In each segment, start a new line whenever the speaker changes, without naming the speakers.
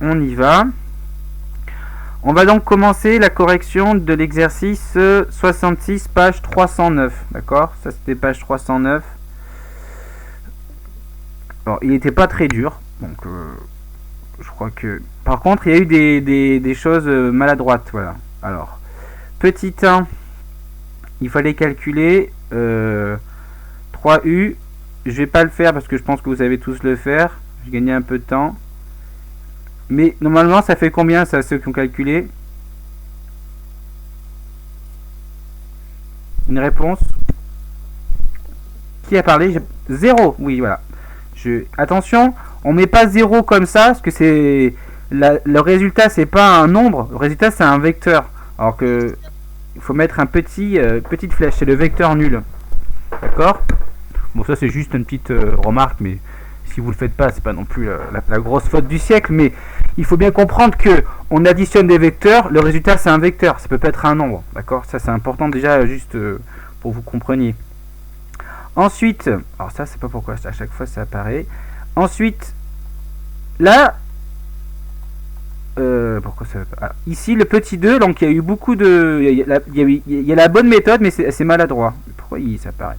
on y va. On va donc commencer la correction de l'exercice 66, page 309. D'accord? Ça, c'était page 309. Alors, il n'était pas très dur. Donc, je crois que... Par contre, il y a eu des choses maladroites. Voilà. Alors, petit 1, il fallait calculer 3U. Je vais pas le faire parce que je pense que vous savez tous le faire. J'ai gagné un peu de temps. Mais normalement, ça fait combien, ça, ceux qui ont calculé? Une réponse? Qui a parlé? 0. Oui, voilà. Attention, on met pas 0 comme ça, parce que c'est... Le résultat, c'est pas un nombre. Le résultat, c'est un vecteur. Alors que... Il faut mettre un petite flèche. C'est le vecteur nul. D'accord? Bon, ça, c'est juste une petite remarque, mais... Si vous le faites pas, c'est pas non plus la grosse faute du siècle, mais il faut bien comprendre que on additionne des vecteurs, le résultat c'est un vecteur, ça peut pas être un nombre, d'accord? Ça c'est important déjà juste pour que vous compreniez. Ensuite, alors ça c'est pas pourquoi à chaque fois ça apparaît. Ensuite, là, pourquoi ça ici le petit 2, donc il y a eu beaucoup de, il y a la bonne méthode, mais c'est maladroit. Pourquoi ça apparaît?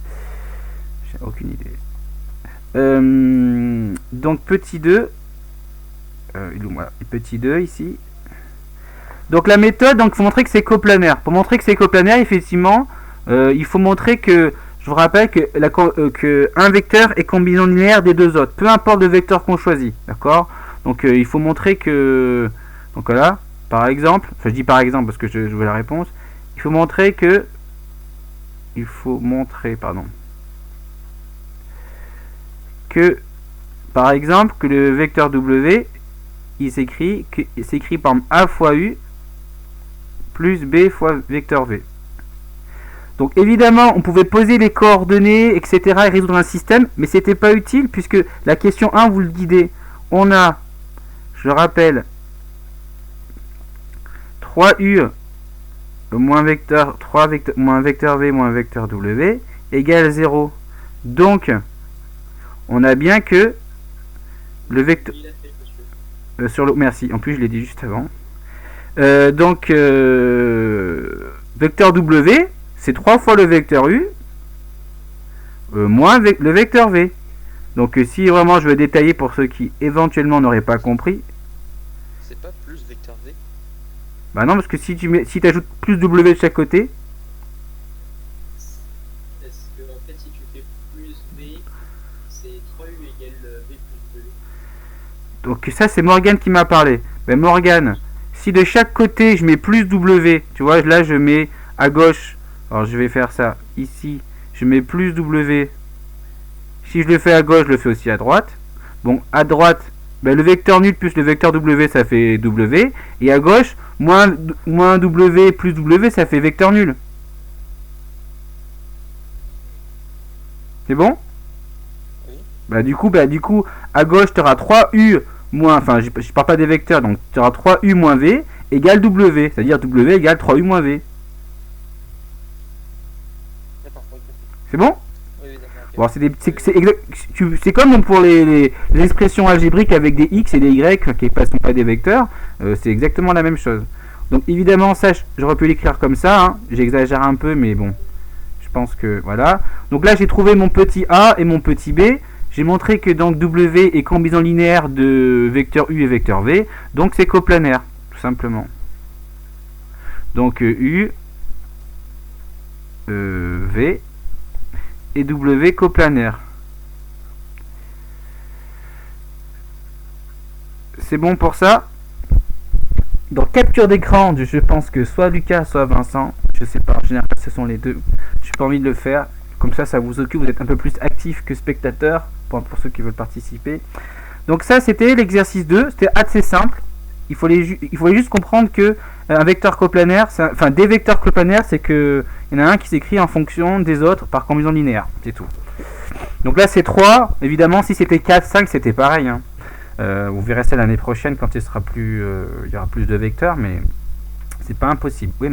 J'ai aucune idée. Donc petit 2 voilà, petit 2 ici. Donc la méthode, donc il faut montrer que c'est coplanaire. Pour montrer que c'est coplanaire, effectivement, il faut montrer que, je vous rappelle que un vecteur est combinaison linéaire des deux autres, peu importe le vecteur qu'on choisit, d'accord? Donc il faut montrer que, donc voilà, par exemple, enfin je dis par exemple parce que je veux la réponse, il faut montrer, pardon, que par exemple que le vecteur W il s'écrit par A fois U plus B fois vecteur V. Donc évidemment on pouvait poser les coordonnées etc et résoudre un système, mais c'était pas utile puisque la question 1 vous le guidez. On a, je rappelle, 3U moins vecteur moins vecteur V moins vecteur W égale 0. Donc on a bien que le vecteur merci, en plus je l'ai dit juste avant. Donc vecteur W c'est 3 fois le vecteur U moins le vecteur V. Donc si vraiment je veux détailler pour ceux qui éventuellement n'auraient pas compris,
c'est pas plus vecteur V?
Bah non, parce que si tu ajoutes plus W de chaque côté,
parce que en fait si tu fais plus V c'est 3U égale V plus W.
Donc ça c'est Morgane qui m'a parlé. Ben Morgane, si de chaque côté je mets plus W, tu vois, là je mets à gauche, alors je vais faire ça ici, je mets plus W. Si je le fais à gauche, je le fais aussi à droite. Bon, à droite, ben le vecteur nul plus le vecteur W ça fait W. Et à gauche, moins W plus W ça fait vecteur nul. C'est bon?
Oui.
Bah du coup, à gauche tu auras 3U moins, enfin je parle pas des vecteurs, donc tu auras 3U moins V égale W, c'est-à-dire W égale 3U moins V.
D'accord, oui.
C'est bon?
Oui,
Bon, c'est comme pour les expressions algébriques avec des X et des Y qui ne sont pas des vecteurs, c'est exactement la même chose. Donc évidemment ça j'aurais pu l'écrire comme ça, hein. J'exagère un peu mais bon, je pense que voilà. Donc là j'ai trouvé mon petit A et mon petit B. J'ai montré que donc W est combinaison linéaire de vecteur U et vecteur V, donc c'est coplanaire, tout simplement. Donc U, V et W coplanaire. C'est bon pour ça. Dans capture d'écran, je pense que soit Lucas, soit Vincent, je sais pas, en général ce sont les deux. J'ai pas envie de le faire. Comme ça vous occupe, vous êtes un peu plus actif que spectateur, pour ceux qui veulent participer. Donc ça, c'était l'exercice 2, c'était assez simple. Il fallait juste comprendre que un vecteur coplanaire, enfin des vecteurs coplanaires, c'est que il y en a un qui s'écrit en fonction des autres par combinaison linéaire, c'est tout. Donc là c'est 3, évidemment si c'était 4, 5 c'était pareil, hein. Vous verrez ça l'année prochaine quand il y aura plus de vecteurs, mais c'est pas impossible. Oui,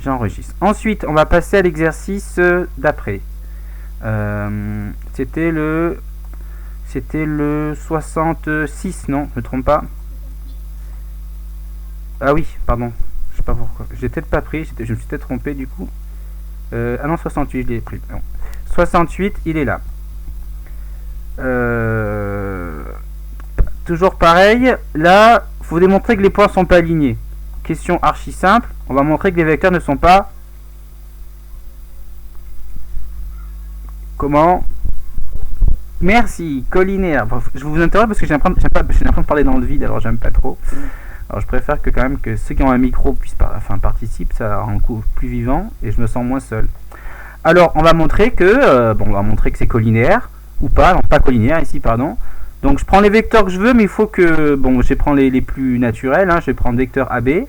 j'enregistre. Ensuite, on va passer à l'exercice d'après. C'était le 66, non, je me trompe pas. Ah oui, pardon. Je sais pas pourquoi. J'ai peut-être pas pris, je me suis peut-être trompé du coup. Ah non, 68, je l'ai pris. Non. 68, il est là. Toujours pareil. Là, faut démontrer que les points sont pas alignés. Question archi simple. On va montrer que les vecteurs ne sont pas... Comment? Merci, collinaire. Bon, je vous interroge parce que j'ai l'impression de parler dans le vide, alors j'aime pas trop. Alors je préfère que quand même que ceux qui ont un micro puissent participent, ça rend le coup plus vivant et je me sens moins seul. Alors on va montrer que c'est collinaire ou pas, non pas collinaire ici pardon. Donc je prends les vecteurs que je veux, mais il faut que je vais prendre les plus naturels. Hein. Je vais prendre vecteur AB,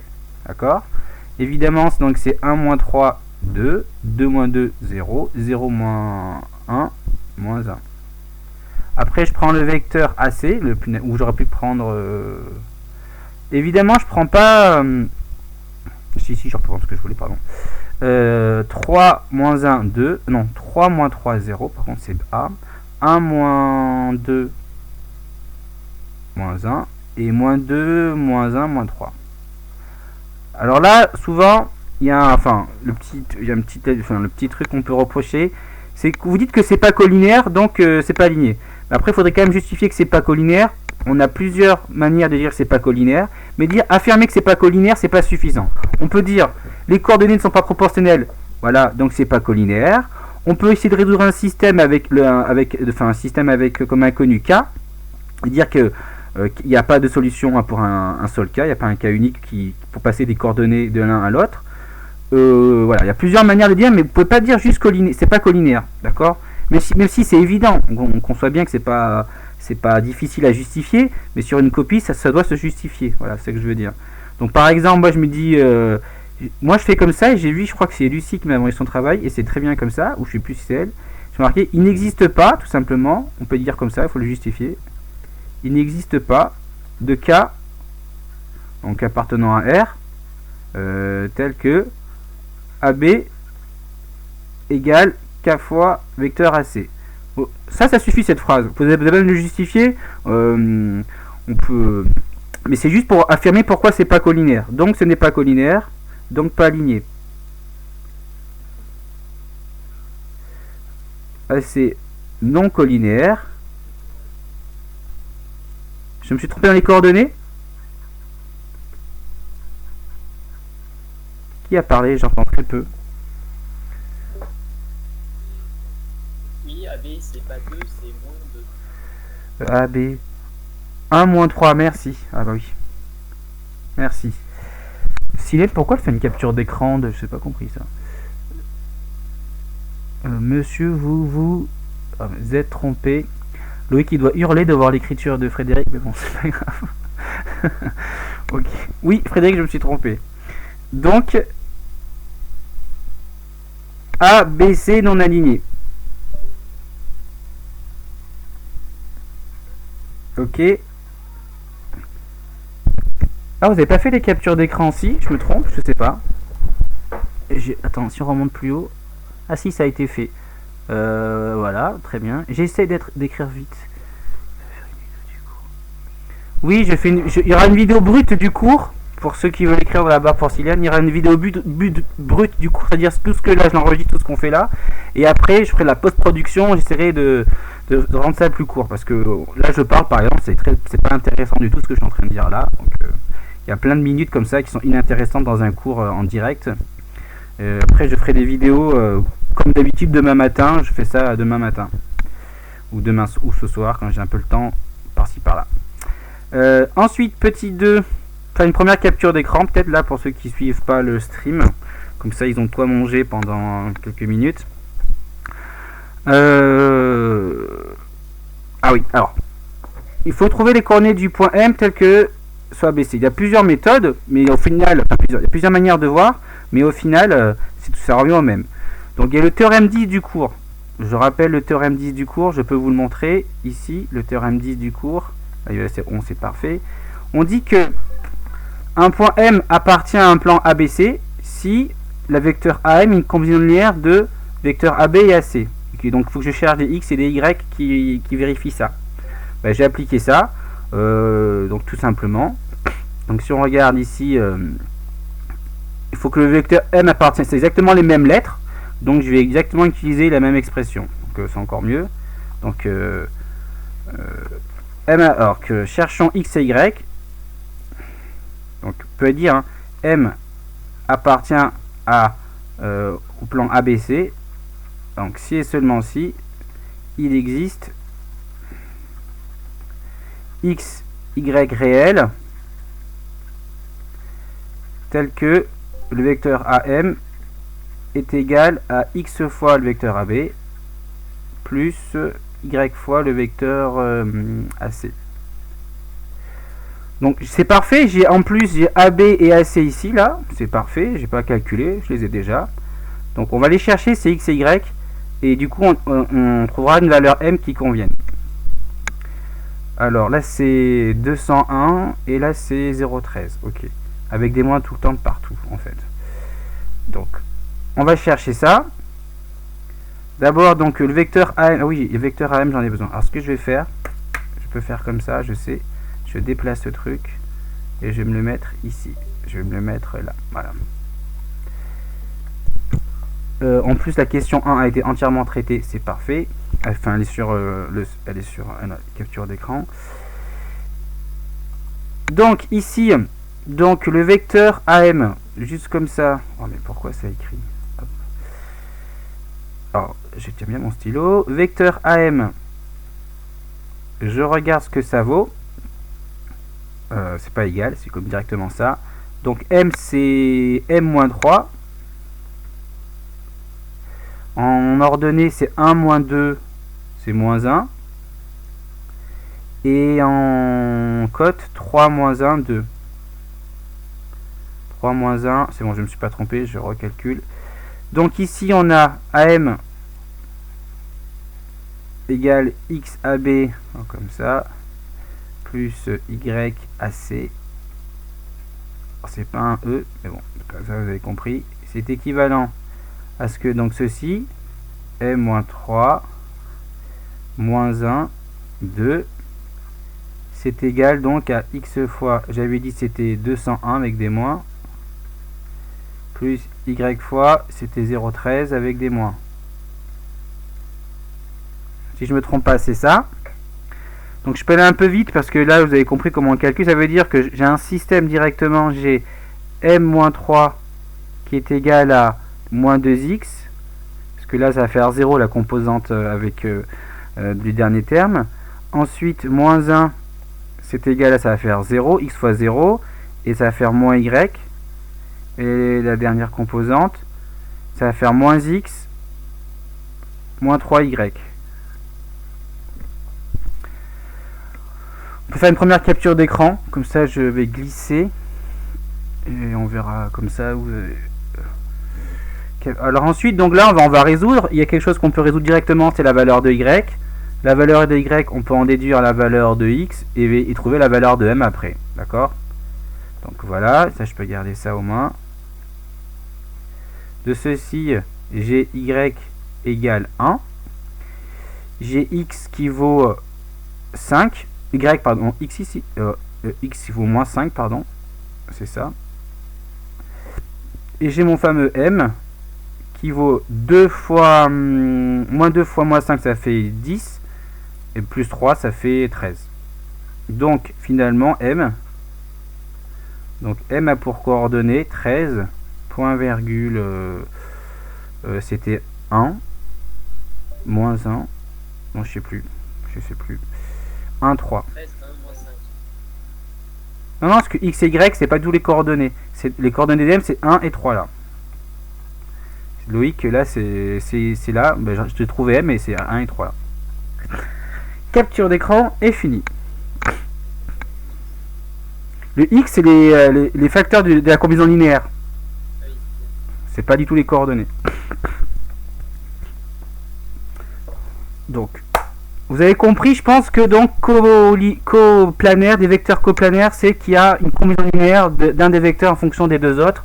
d'accord. Évidemment donc c'est 1 moins 3 2, 2 moins 2 0, 0 moins 1 moins 1. Après je prends le vecteur AC, où j'aurais pu prendre évidemment je prends pas si je reprends ce que je voulais, pardon. 3 moins 1 2, non 3 moins 3 0, par contre c'est A. 1 moins 2 moins 1 et moins 2 moins 1 moins 3. Alors là souvent il y a le petit truc qu'on peut reprocher, c'est que vous dites que c'est pas collinaire, donc c'est pas aligné. Mais après il faudrait quand même justifier que c'est pas collinaire. On a plusieurs manières de dire que c'est pas collinaire, mais affirmer que c'est pas collinaire, c'est pas suffisant. On peut dire les coordonnées ne sont pas proportionnelles, voilà, donc c'est pas collinaire. On peut essayer de résoudre un système avec comme inconnu K, et dire que il n'y a pas de solution pour un seul cas, il n'y a pas un cas unique pour passer des coordonnées de l'un à l'autre. Voilà, il y a plusieurs manières de dire, mais vous pouvez pas dire juste collinaire, c'est pas collinaire, d'accord? Même si c'est évident, on conçoit bien que c'est pas difficile à justifier, mais sur une copie, ça doit se justifier. Voilà, c'est ce que je veux dire. Donc par exemple, moi je me dis, moi je fais comme ça, et j'ai vu, je crois que c'est Lucie qui m'a envoyé son travail, et c'est très bien comme ça, ou je sais plus si c'est elle. J'ai marqué, il n'existe pas, tout simplement, on peut dire comme ça, il faut le justifier. Il n'existe pas de cas, donc appartenant à R, tel que AB égale K fois vecteur AC. Bon, ça suffit cette phrase. Vous avez besoin de le justifier. On peut, mais c'est juste pour affirmer pourquoi c'est pas collinaire. Donc ce n'est pas collinaire, donc pas aligné. AC non collinaire. Je me suis trompé dans les coordonnées. Qui a parlé? J'entends très peu.
Oui, AB c'est pas 2, c'est moins 2.
AB 1 moins 3, merci. Ah bah oui. Merci. Silette, pourquoi elle fait une capture d'écran de... Je sais pas compris ça. Monsieur, vous êtes trompé. Loïc il doit hurler de voir l'écriture de Frédéric, mais bon, c'est pas grave. Ok. Oui, Frédéric, je me suis trompé. Donc, A, B, C non aligné. Ok. Ah, vous avez pas fait les captures d'écran? Si, je me trompe, je sais pas. Attends, si on remonte plus haut. Ah si, ça a été fait. Voilà, très bien. J'essaie d'écrire vite. Oui, il y aura une vidéo brute du cours. Pour ceux qui veulent écrire dans la barre porcelaine, il y aura une vidéo brute du cours, c'est-à-dire tout ce que là, je l'enregistre, tout ce qu'on fait là. Et après, je ferai la post-production, j'essaierai de rendre ça plus court. Parce que là, je parle, par exemple, c'est pas intéressant du tout ce que je suis en train de dire là. Donc, il y a plein de minutes comme ça qui sont inintéressantes dans un cours en direct. Après, je ferai des vidéos comme d'habitude demain matin. Je fais ça demain matin. Ou ce soir, quand j'ai un peu le temps, par-ci par-là. Ensuite, petit 2. Faire une première capture d'écran, peut-être là pour ceux qui suivent pas le stream. Comme ça, ils ont de quoi manger pendant quelques minutes. Ah oui, alors. Il faut trouver les coordonnées du point M tel que soit ABC. Il y a plusieurs méthodes, mais au final, il y a plusieurs manières de voir, mais au final, ça revient au même. Donc il y a le théorème 10 du cours. Je rappelle le théorème 10 du cours, je peux vous le montrer ici, le théorème 10 du cours. C'est parfait. On dit que un point M appartient à un plan ABC si la vecteur AM est une combinaison linéaire de vecteurs AB et AC. Okay, donc il faut que je cherche des X et des Y qui vérifient ça. J'ai appliqué ça. Donc tout simplement, Donc si on regarde ici, il faut que le vecteur M appartienne, c'est exactement les mêmes lettres, donc je vais exactement utiliser la même expression, donc c'est encore mieux. Donc M, alors que cherchons X et Y, donc on peut dire hein, M appartient à au plan ABC, donc si et seulement si il existe X, Y réel tel que le vecteur AM est égal à X fois le vecteur AB plus Y fois le vecteur AC. Donc c'est parfait, j'ai en plus j'ai AB et AC ici là, c'est parfait, j'ai pas calculé, je les ai déjà. Donc on va les chercher, c'est X et Y, et du coup on trouvera une valeur M qui convienne. Alors là c'est 201 et là c'est 0,13, ok. Avec des moins tout le temps de partout en fait. Donc on va chercher ça. D'abord donc le vecteur AM, oui le vecteur AM j'en ai besoin. Alors ce que je vais faire, je peux faire comme ça, je sais. Je déplace ce truc et je vais me le mettre ici. Je vais me le mettre là. Voilà. En plus, la question 1 a été entièrement traitée. C'est parfait. Enfin, elle est sur, elle est sur une capture d'écran. Donc, ici, donc le vecteur AM, juste comme ça. Oh, mais pourquoi ça écrit? Hop. Alors, je tiens bien mon stylo. Vecteur AM, je regarde ce que ça vaut. C'est pas égal, c'est comme directement ça. Donc M c'est M-3. En ordonnée c'est 1 moins 2, c'est moins 1. Et en cote 3 moins 1, 2. 3 moins 1, c'est bon, je me suis pas trompé, je recalcule. Donc ici on a AM égale XAB, comme ça. Plus YAC. C'est pas un E, mais bon, comme ça vous avez compris. C'est équivalent à ce que donc ceci, M-3, moins 1, 2, c'est égal donc à X fois, j'avais dit c'était 201 avec des moins, plus Y fois, c'était 0,13 avec des moins. Si je me trompe pas, c'est ça. Donc je peux aller un peu vite parce que là vous avez compris comment on calcule. Ça veut dire que j'ai un système directement, j'ai M-3 qui est égal à moins 2x. Parce que là ça va faire 0 la composante avec du dernier terme. Ensuite moins 1 c'est égal à, ça va faire 0, x fois 0. Et ça va faire moins y. Et la dernière composante, ça va faire moins x, moins 3y. On peut faire une première capture d'écran, comme ça je vais glisser et on verra comme ça. Alors ensuite, donc là on va résoudre. Il y a quelque chose qu'on peut résoudre directement, c'est la valeur de y. La valeur de y, on peut en déduire la valeur de x et trouver la valeur de m après. D'accord? Donc voilà, ça je peux garder ça au moins. De ceci, j'ai y égale 1. J'ai x qui vaut 5. Y, pardon, x ici, x il vaut moins 5, pardon, c'est ça. Et j'ai mon fameux m qui vaut 2 fois, moins 2 fois moins 5, ça fait 10, et plus 3, ça fait 13. Donc, finalement, m a pour coordonnées 13, point virgule, c'était 1, moins 1, non, je sais plus, 1, 3.
13, 1, moins 5.
Non, parce que x et y, c'est pas tous les coordonnées. Les coordonnées de m, c'est 1 et 3 là. Loïc, là, c'est là. Ben, je t'ai trouvé m, et c'est 1 et 3 là. Capture d'écran est fini. Le x, c'est les facteurs de la combinaison linéaire. C'est pas du tout les coordonnées. Donc, vous avez compris, je pense que donc coplanaire, des vecteurs coplanaires, c'est qu'il y a une combinaison linéaire d'un des vecteurs en fonction des deux autres.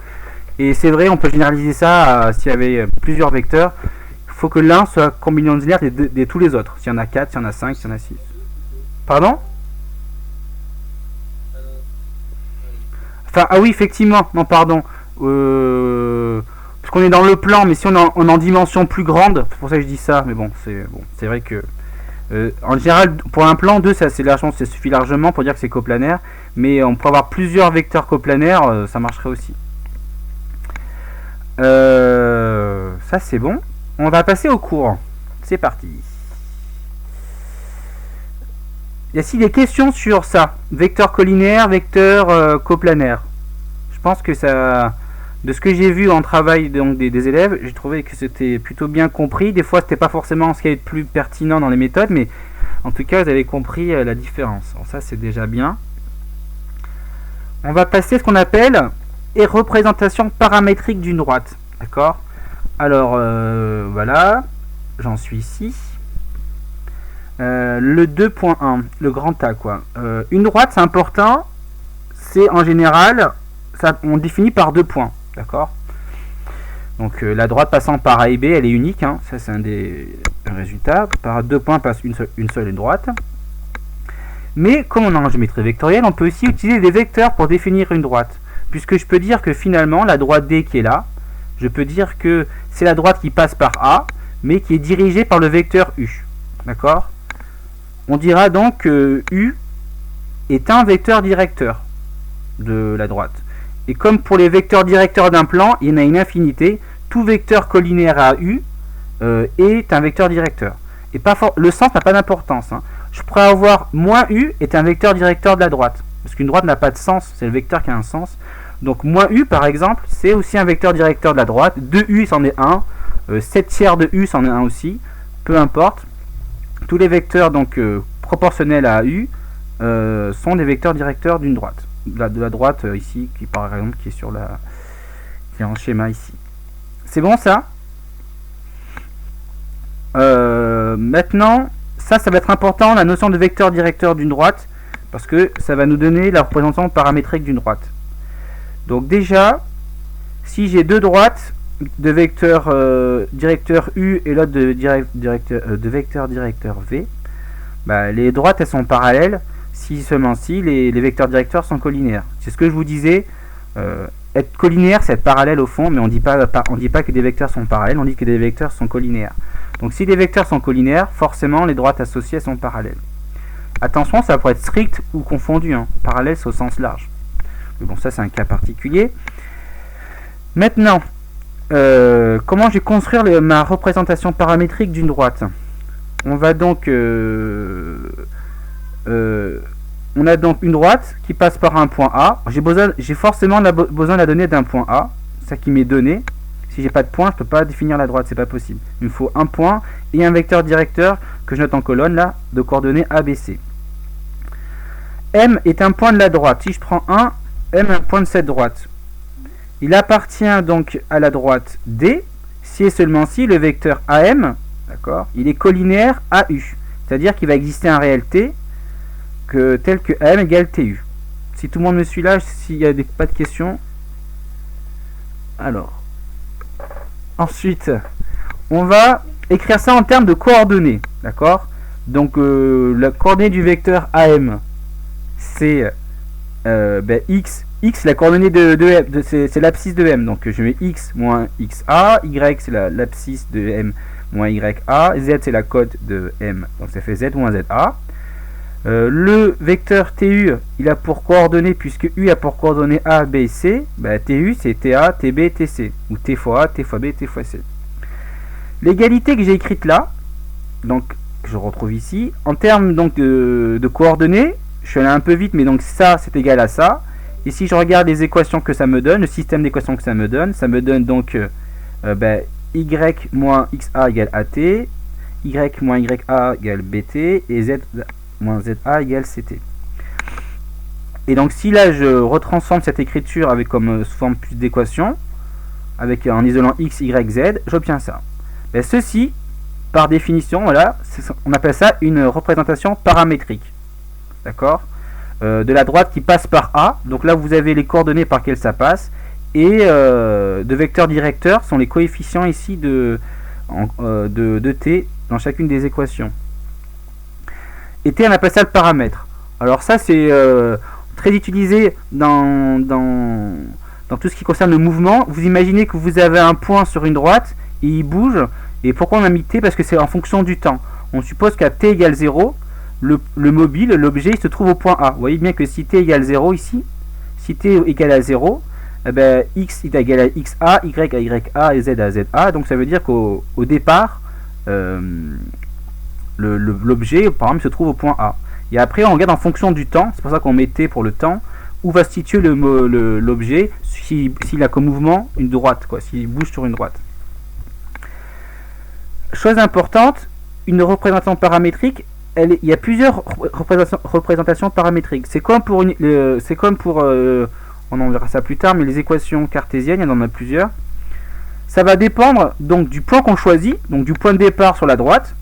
Et c'est vrai, on peut généraliser ça s'il y avait plusieurs vecteurs. Il faut que l'un soit combinaison linéaire de tous les autres. S'il y en a 4, s'il y en a 5, s'il y en a 6. Pardon? Enfin, ah oui, effectivement, non, pardon. Parce qu'on est dans le plan, mais si on est en dimension plus grande, c'est pour ça que je dis ça, mais bon, c'est vrai que... en général, pour un plan 2, ça suffit largement pour dire que c'est coplanaire, mais on peut avoir plusieurs vecteurs coplanaires, ça marcherait aussi. Ça c'est bon. On va passer au cours. C'est parti. Y a-t-il des questions sur ça? Vecteur collinaire, vecteur coplanaire. Je pense que ça... De ce que j'ai vu en travail donc, des élèves, j'ai trouvé que c'était plutôt bien compris. Des fois, c'était pas forcément ce qui est le plus pertinent dans les méthodes, mais en tout cas, vous avez compris la différence. Alors ça, c'est déjà bien. On va passer à ce qu'on appelle et représentation paramétrique d'une droite. D'accord? Alors, voilà. J'en suis ici. Le 2.1, le grand A, quoi. Une droite, c'est important. C'est en général, ça, on définit par 2 points. D'accord? Donc la droite passant par A et B, elle est unique. Hein. Ça, c'est un des résultats. Par 2 points passe une seule droite. Mais comme on est en géométrie vectorielle, on peut aussi utiliser des vecteurs pour définir une droite. Puisque je peux dire que finalement, la droite D qui est là, je peux dire que c'est la droite qui passe par A, mais qui est dirigée par le vecteur U. D'accord? On dira donc que U est un vecteur directeur de la droite. Et comme pour les vecteurs directeurs d'un plan, il y en a une infinité, tout vecteur collinaire à U est un vecteur directeur. Et le sens n'a pas d'importance. Hein. Je pourrais avoir moins U est un vecteur directeur de la droite. Parce qu'une droite n'a pas de sens, c'est le vecteur qui a un sens. Donc moins U par exemple, c'est aussi un vecteur directeur de la droite. 2U c'en est un, 7 tiers de U c'en est un aussi. Peu importe. Tous les vecteurs donc proportionnels à U sont des vecteurs directeurs d'une droite. De la droite ici, qui par exemple qui est en schéma ici. C'est bon ça? Maintenant, ça va être important, la notion de vecteur directeur d'une droite, parce que ça va nous donner la représentation paramétrique d'une droite. Donc déjà, si j'ai deux droites de vecteur directeur U et l'autre de vecteur directeur V, bah, les droites elles sont parallèles si seulement si les vecteurs directeurs sont collinaires. C'est ce que je vous disais, être collinaire c'est être parallèle au fond, mais on dit pas que des vecteurs sont parallèles, on dit que des vecteurs sont collinaires. Donc si des vecteurs sont collinaires, forcément les droites associées sont parallèles. Attention, ça pourrait être strict ou confondu, hein. Parallèle c'est au sens large. Mais bon, ça c'est un cas particulier. Maintenant, comment je vais construire ma représentation paramétrique d'une droite? On va donc on a donc une droite qui passe par un point A. J'ai forcément besoin de la donnée d'un point A, ça qui m'est donné. Si j'ai pas de point, je peux pas définir la droite, c'est pas possible. Il me faut un point et un vecteur directeur que je note en colonne là de coordonnées ABC. M est un point de la droite. Si je prends 1, M est un point de cette droite. Il appartient donc à la droite D si et seulement si le vecteur AM, d'accord, il est collinaire à U. C'est-à-dire qu'il va exister un réel T tel que AM égale TU. Si tout le monde me suit là, s'il n'y a pas de questions. Alors. Ensuite, on va écrire ça en termes de coordonnées. D'accord? Donc, la coordonnée du vecteur AM, c'est X. X, la coordonnée c'est l'abscisse de M. Donc, je mets X moins XA. Y, c'est l'abscisse de M moins YA. Z, c'est la cote de M. Donc, ça fait Z moins ZA. Le vecteur TU, il a pour coordonnées, puisque U a pour coordonnées A, B et C, bah, TU c'est TA, TB, TC, ou T fois A, T fois B, T fois C. L'égalité que j'ai écrite là, donc je retrouve ici, en termes donc de coordonnées, je suis allé un peu vite, mais donc ça c'est égal à ça. Et si je regarde les équations que ça me donne, le système d'équations que ça me donne donc Y moins XA égale AT, Y moins YA égale BT, et Z moins ZA égale CT. Et donc si là je retransforme cette écriture avec comme forme plus d'équation, en isolant X, Y, Z, j'obtiens ça. Ben, ceci, par définition, voilà, on appelle ça une représentation paramétrique. D'accord? De la droite qui passe par A, donc là vous avez les coordonnées par lesquelles ça passe, et de vecteurs directeurs sont les coefficients ici de T dans chacune des équations. Et T on appelle ça le paramètre. Alors ça c'est très utilisé dans tout ce qui concerne le mouvement. Vous imaginez que vous avez un point sur une droite et il bouge. Et pourquoi on a mis t? Parce que c'est en fonction du temps. On suppose qu'à t égale 0, le mobile, l'objet, il se trouve au point A. Vous voyez bien que si t égale 0 ici, si t égale à 0, eh ben, x est égal à xa, y à ya et z à za. Donc ça veut dire qu'au départ, l'objet, par exemple, se trouve au point A. Et après, on regarde en fonction du temps, c'est pour ça qu'on met t pour le temps, où va se situer l'objet s'il a comme mouvement une droite, quoi, s'il bouge sur une droite. Chose importante, une représentation paramétrique, il y a plusieurs représentations paramétriques. C'est comme pour, on en verra ça plus tard, mais les équations cartésiennes, il y en a plusieurs. Ça va dépendre donc du point qu'on choisit, donc du point de départ sur la droite.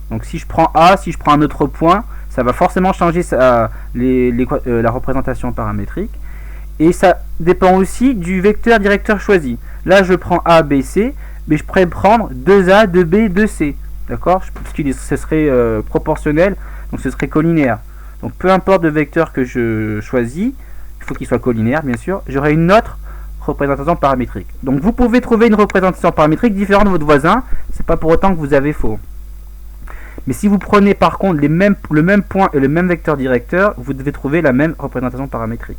Donc si je prends A, si je prends un autre point, ça va forcément changer la représentation paramétrique. Et ça dépend aussi du vecteur directeur choisi. Là, je prends A, B, C, mais je pourrais prendre 2A, 2B, 2C. D'accord? Parce que ce serait proportionnel, donc ce serait collinéaire. Donc peu importe le vecteur que je choisis, il faut qu'il soit collinéaire, bien sûr, j'aurai une autre représentation paramétrique. Donc vous pouvez trouver une représentation paramétrique différente de votre voisin, c'est pas pour autant que vous avez faux. Mais si vous prenez par contre le même point et le même vecteur directeur, vous devez trouver la même représentation paramétrique.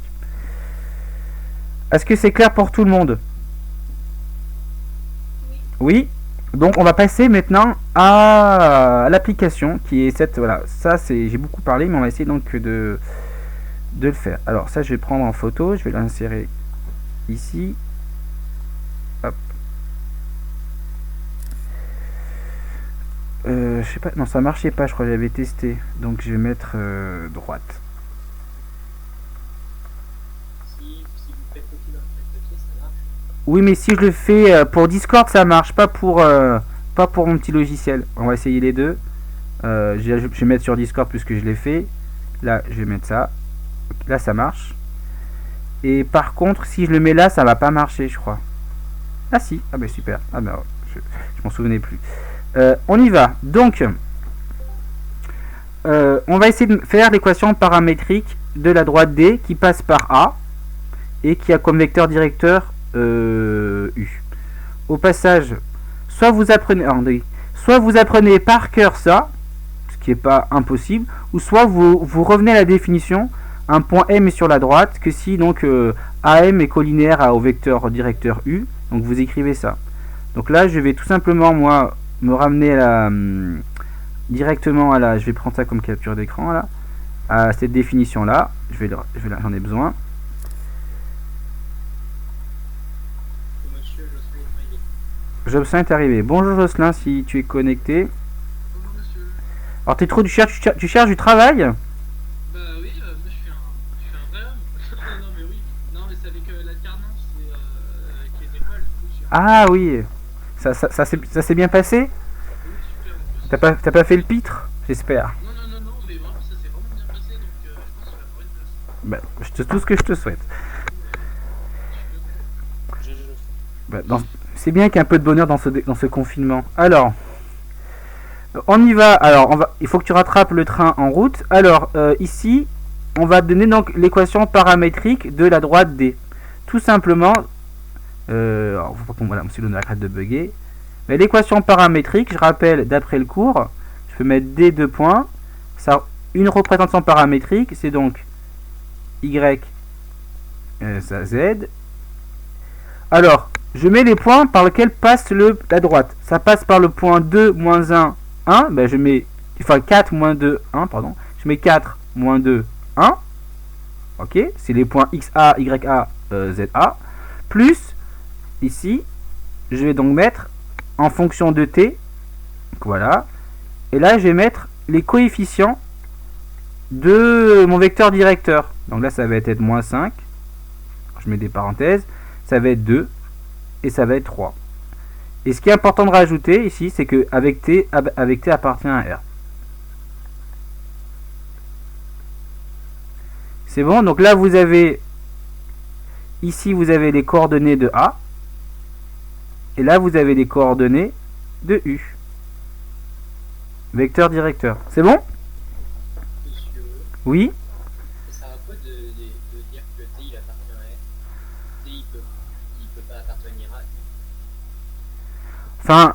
Est-ce que c'est clair pour tout le monde? Oui. Donc on va passer maintenant à l'application qui est cette, voilà, ça c'est, j'ai beaucoup parlé, mais on va essayer donc de le faire. Alors ça je vais prendre en photo, je vais l'insérer ici. Hop. Je sais pas, non ça marchait pas, je crois que j'avais testé, donc je vais mettre droite.
Si vous faites copier dans le papier, ça marche.
Oui, mais si je le fais pour Discord, ça marche, pas pour mon petit logiciel. On va essayer les deux. Je vais mettre sur Discord puisque je l'ai fait. Là, je vais mettre ça. Là, ça marche. Et par contre, si je le mets là, ça va pas marcher, je crois. Ah si, ah ben super. Ah ben, je m'en souvenais plus. On y va. Donc, on va essayer de faire l'équation paramétrique de la droite D qui passe par A et qui a comme vecteur directeur U. Au passage, soit vous apprenez par cœur ça, ce qui n'est pas impossible, ou soit vous revenez à la définition, un point M est sur la droite, que si donc AM est collinéaire au vecteur directeur U, donc vous écrivez ça. Donc là, je vais tout simplement moi me ramener directement à la, je vais prendre ça comme capture d'écran là, à cette définition là, j'en ai besoin. Jocelyn est arrivé. Bonjour Jocelyn, si tu es connecté.
Bonjour monsieur.
Alors t'es trop, tu cherches du travail?
Bah oui, moi je suis un vrai homme. Non mais oui, non mais c'est avec l'alternance et avec les écoles, du coup, je suis
Ah oui, ça s'est bien passé?
oui, super en plus.
T'as pas fait le pitre? J'espère.
Non, mais vraiment ça s'est vraiment bien passé, donc je pense que je vais avoir une place.
Bah, tout ce que je te souhaite. Bah, c'est bien qu'il y ait un peu de bonheur dans ce confinement. Alors, on y va. Alors, il faut que tu rattrapes le train en route. Alors, ici, on va donner donc l'équation paramétrique de la droite D. Tout simplement, alors, faut pas qu'on, voilà, monsieur Luna arrête de bugger. Mais l'équation paramétrique, je rappelle, d'après le cours, je peux mettre D 2 points. Ça, une représentation paramétrique, c'est donc Y, ça Z. Alors, je mets les points par lesquels passe la droite. Ça passe par le point 2, moins 1, 1. Ben je mets, enfin 4, moins 2, 1, pardon. Je mets 4, moins 2, 1. Ok, c'est les points XA, YA, ZA. Plus, ici, je vais donc mettre en fonction de T. Voilà. Et là, je vais mettre les coefficients de mon vecteur directeur. Donc là, ça va être moins 5. Je mets des parenthèses. Ça va être 2. Et ça va être 3. Et ce qui est important de rajouter ici, c'est que avec T appartient à R. C'est bon, donc là vous avez, ici vous avez les coordonnées de A, et là vous avez les coordonnées de U. Vecteur directeur. C'est bon?
Monsieur,
Oui?
ça sert à quoi de il peut pas appartenir à.
Enfin,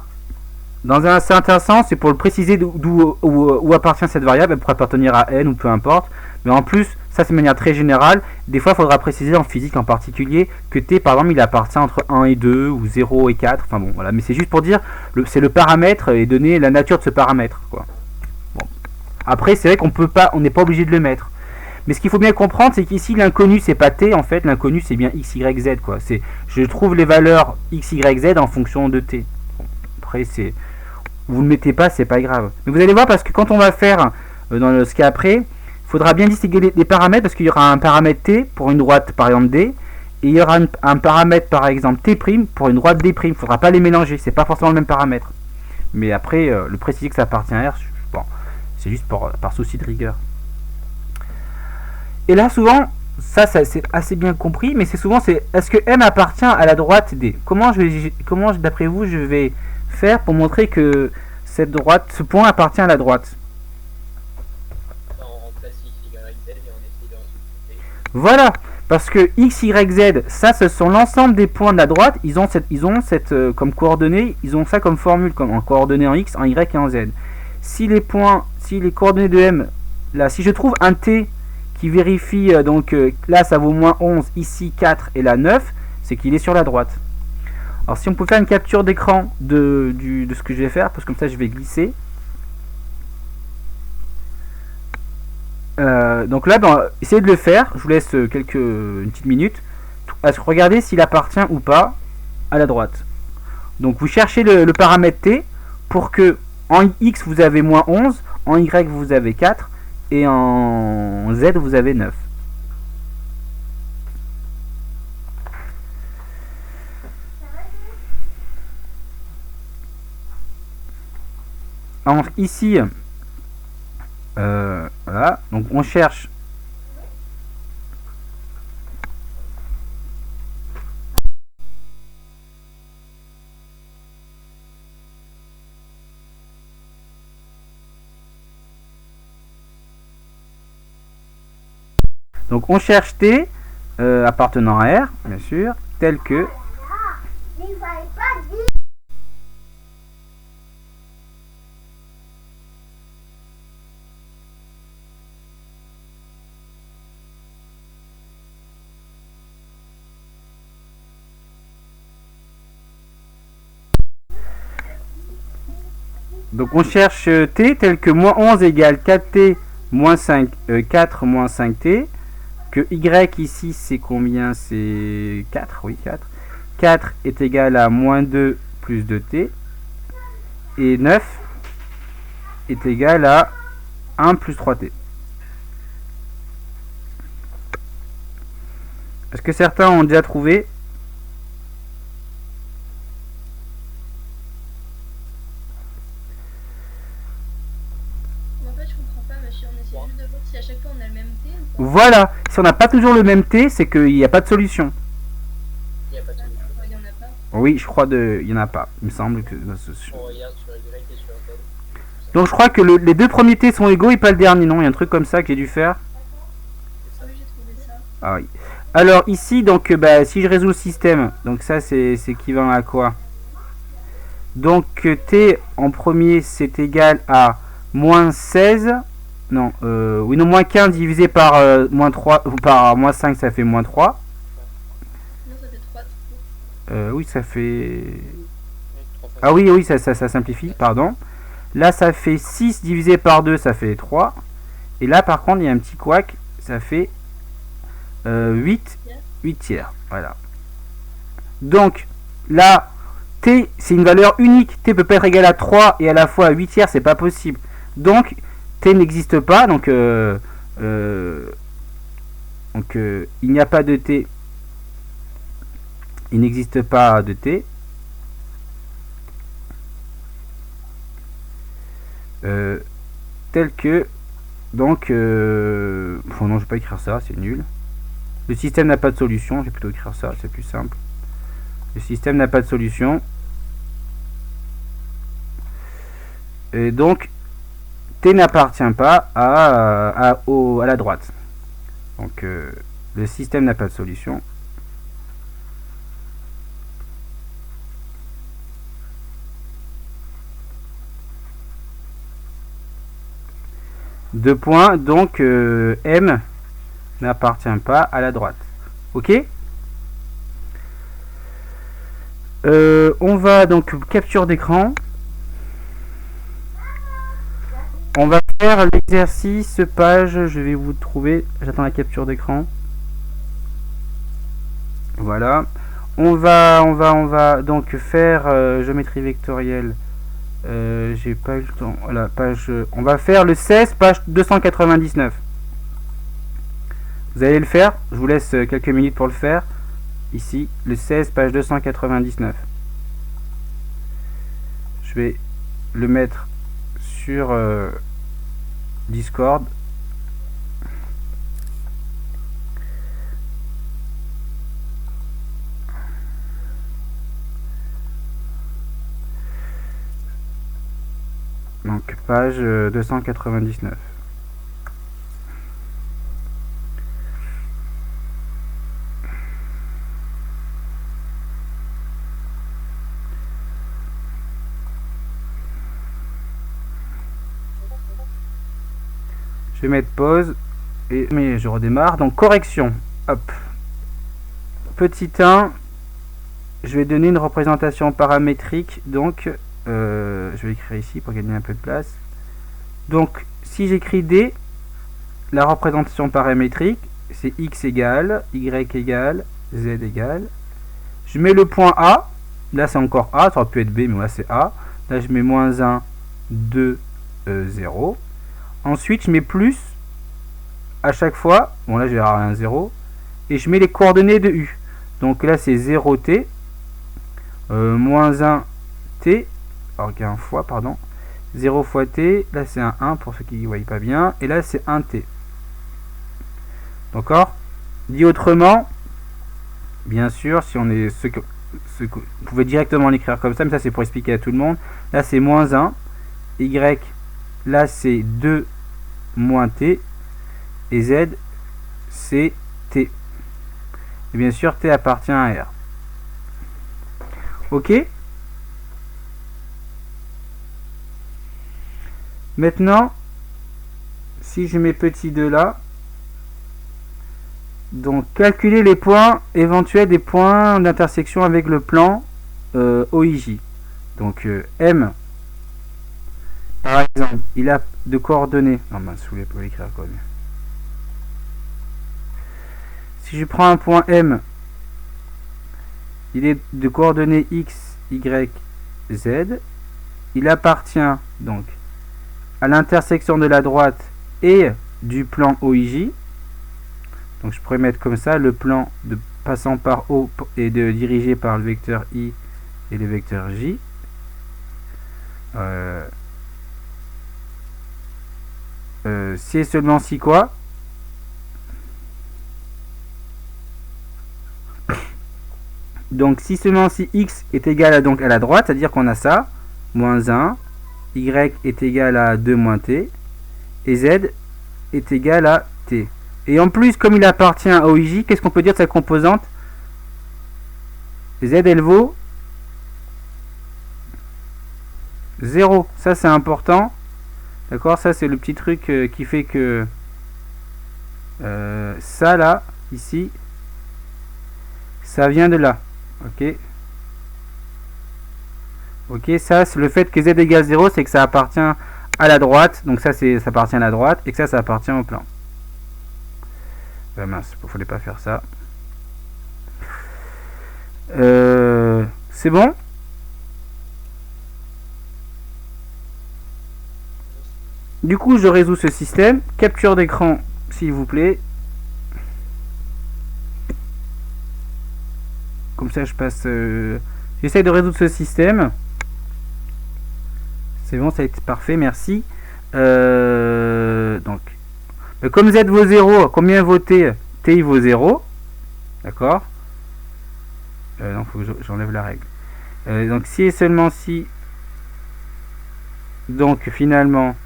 dans un certain sens, c'est pour le préciser où appartient cette variable. Elle pourrait appartenir à n ou peu importe. Mais en plus, ça c'est de manière très générale. Des fois, il faudra préciser en physique en particulier que t, par exemple, il appartient entre 1 et 2 ou 0 et 4. Enfin bon, voilà. Mais c'est juste pour dire, c'est le paramètre et donner la nature de ce paramètre, quoi. Bon. Après, c'est vrai qu'on peut pas, on n'est pas obligé de le mettre. Mais ce qu'il faut bien comprendre, c'est qu'ici, l'inconnu, c'est pas t. En fait, l'inconnu, c'est bien x, y, z, quoi. C'est, je trouve les valeurs x, y, z en fonction de t. Bon. Après, c'est, vous ne le mettez pas, c'est pas grave. Mais vous allez voir, parce que quand on va faire dans ce cas après, il faudra bien distinguer les paramètres, parce qu'il y aura un paramètre t pour une droite par exemple d, et il y aura un paramètre par exemple t' pour une droite d'. Il ne faudra pas les mélanger, c'est pas forcément le même paramètre. Mais après, le préciser que ça appartient à R, bon, c'est juste par souci de rigueur. Et là, souvent, ça c'est assez bien compris, mais c'est souvent, est-ce que M appartient à la droite D? Comment d'après vous, je vais faire pour montrer que ce point appartient à la droite?
On remplace x, y, z et on essaie de résoudre.
Voilà, parce que x, y, z, ça, ce sont l'ensemble des points de la droite. Ils ont cette comme coordonnées, ils ont ça comme formule, comme en coordonnées en x, en y et en z. Si les coordonnées de M, là, si je trouve un t qui vérifie, donc là, ça vaut moins 11, ici 4 et là 9, c'est qu'il est sur la droite. Alors, si on peut faire une capture d'écran de ce que je vais faire, parce que comme ça, je vais glisser. Donc là, essayez de le faire. Je vous laisse une petite minute. Regardez s'il appartient ou pas à la droite. Donc vous cherchez le paramètre t pour que en x vous avez moins 11, en y vous avez 4 et en z vous avez 9. Alors ici, voilà, donc on cherche t appartenant à R, bien sûr, tel que t tel que moins 11 égale 4t moins 5, 4 moins 5t, que y ici c'est combien? C'est 4, oui 4. 4 est égal à moins 2 plus 2t, et 9 est égal à 1 plus 3t. Est-ce que certains ont déjà trouvé? Voilà, si on n'a pas toujours le même t, c'est qu'il n'y a pas de solution.
Il n'y a pas de solution.
Il n'y en a pas.
Oui, je crois il n'y en a pas. Il me semble que.
On regarde sur y et sur z.
Donc je crois que les deux premiers t sont égaux et pas le dernier, non? Il y a un truc comme ça que j'ai dû faire.
Ah oui, j'ai trouvé ça.
Ah oui. Alors ici, donc si je résous le système, donc ça c'est équivalent à quoi? Donc t en premier c'est égal à moins 16. Non, oui, non, moins 15 divisé par moins 3, ou par moins 5, ça fait moins 3.
Non, ça fait 3.
Oui, ça fait... Ah oui, oui, ça simplifie, pardon. Là, ça fait 6 divisé par 2, ça fait 3. Et là, par contre, il y a un petit couac, ça fait 8 tiers. Voilà. Donc, là, t, c'est une valeur unique. T peut pas être égal à 3 et à la fois à 8 tiers, c'est pas possible. Donc, t n'existe pas, donc il n'y a pas de t. Il n'existe pas de t. Tel que donc bon, non, je vais pas écrire ça, c'est nul. Le système n'a pas de solution, je vais plutôt écrire ça, c'est plus simple. Le système n'a pas de solution. Et donc t n'appartient pas à la droite. Donc le système n'a pas de solution. 2 points, donc M n'appartient pas à la droite. Ok. On va donc capture d'écran. On va faire l'exercice page. Je vais vous trouver. J'attends la capture d'écran. Voilà. On va donc faire géométrie vectorielle. J'ai pas eu le temps. Voilà, page. On va faire le 16, page 299. Vous allez le faire. Je vous laisse quelques minutes pour le faire. Ici, le 16, page 299. Je vais le mettre sur Discord. Donc, page 299. Je vais mettre pause mais je redémarre. Donc correction. Hop. Petit 1. Je vais donner une représentation paramétrique. Donc je vais écrire ici pour gagner un peu de place. Donc si j'écris D, la représentation paramétrique c'est X égale, Y égale, Z égale. Je mets le point A. Là c'est encore A, ça aurait pu être B mais là c'est A. Là je mets moins 1, 2, 0. Ensuite, je mets plus à chaque fois. Bon, là, je vais avoir un 0. Et je mets les coordonnées de U. Donc là, c'est 0t. Moins 1t. Alors, il y a un fois, pardon. 0 fois t. Là, c'est un 1 pour ceux qui ne voient pas bien. Et là, c'est 1t. D'accord? Dit autrement, bien sûr, si on est vous pouvez directement l'écrire comme ça, mais ça, c'est pour expliquer à tout le monde. Là, c'est moins 1. Y. Là, c'est 2 moins t. Et Z, c'est t. Et bien sûr, t appartient à R. Ok. Maintenant, si je mets petit 2 là, donc calculer les points éventuels des points d'intersection avec le plan OIJ. Donc M. Par exemple, il a de coordonnées. Non, mince, je voulais pas l'écrire quoi. Si je prends un point M, il est de coordonnées X, Y, Z. Il appartient donc à l'intersection de la droite et du plan OIJ. Donc je pourrais mettre comme ça le plan de passant par O et de dirigé par le vecteur I et le vecteur J. Si et seulement si quoi? Donc si seulement si x est égal à la droite, c'est-à-dire qu'on a ça, moins 1, y est égal à 2 moins t, et z est égal à t. Et en plus, comme il appartient à OIJ, qu'est-ce qu'on peut dire de sa composante? Z, elle vaut 0. Ça, c'est important. D'accord? Ça, c'est le petit truc qui fait que ça, là, ici, ça vient de là. Ok? Ok, ça, c'est le fait que z égale 0, c'est que ça appartient à la droite. Donc ça, ça appartient à la droite. Et que ça appartient au plan. Mince, il ne fallait pas faire ça. C'est bon? Du coup, je résous ce système. Capture d'écran, s'il vous plaît. Comme ça, je passe... J'essaie de résoudre ce système. C'est bon, ça a été parfait, merci. Donc, comme Z vaut 0, combien vaut T? T, il vaut 0. D'accord? Non, il faut que j'enlève la règle. Donc, si et seulement si... Donc, finalement...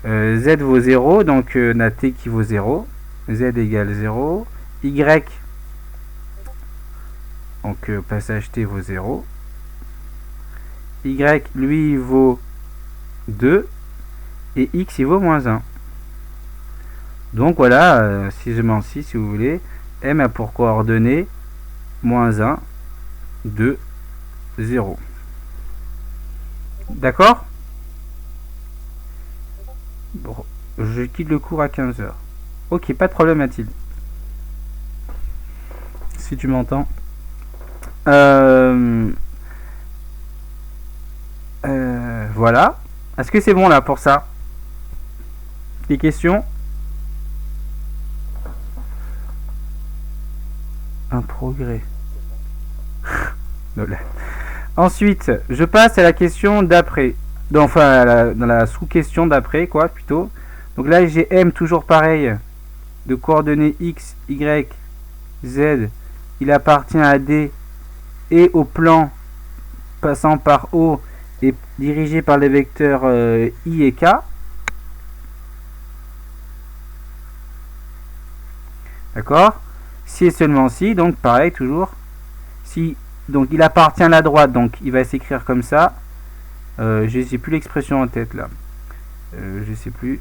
Z vaut 0, donc on a T qui vaut 0. Z égale 0. Y, donc passage T vaut 0. Y, lui, il vaut 2. Et X, il vaut moins 1. Donc voilà, si je mets si vous voulez, M a pour coordonnées moins 1, 2, 0. D'accord? Bon, je quitte le cours à 15 h. Ok, pas de problème, Mathilde. Si tu m'entends. Voilà. Est-ce que c'est bon là pour ça? Des questions? Un progrès. Ensuite, je passe à la question d'après. Enfin, dans la sous-question d'après, quoi, plutôt. Donc là, j'ai M toujours pareil, de coordonnées X, Y, Z. Il appartient à D et au plan passant par O et dirigé par les vecteurs I et K. D'accord? Si et seulement si, donc pareil, toujours. Si, donc il appartient à la droite, donc il va s'écrire comme ça. Je ne sais plus l'expression en tête là. Je sais plus.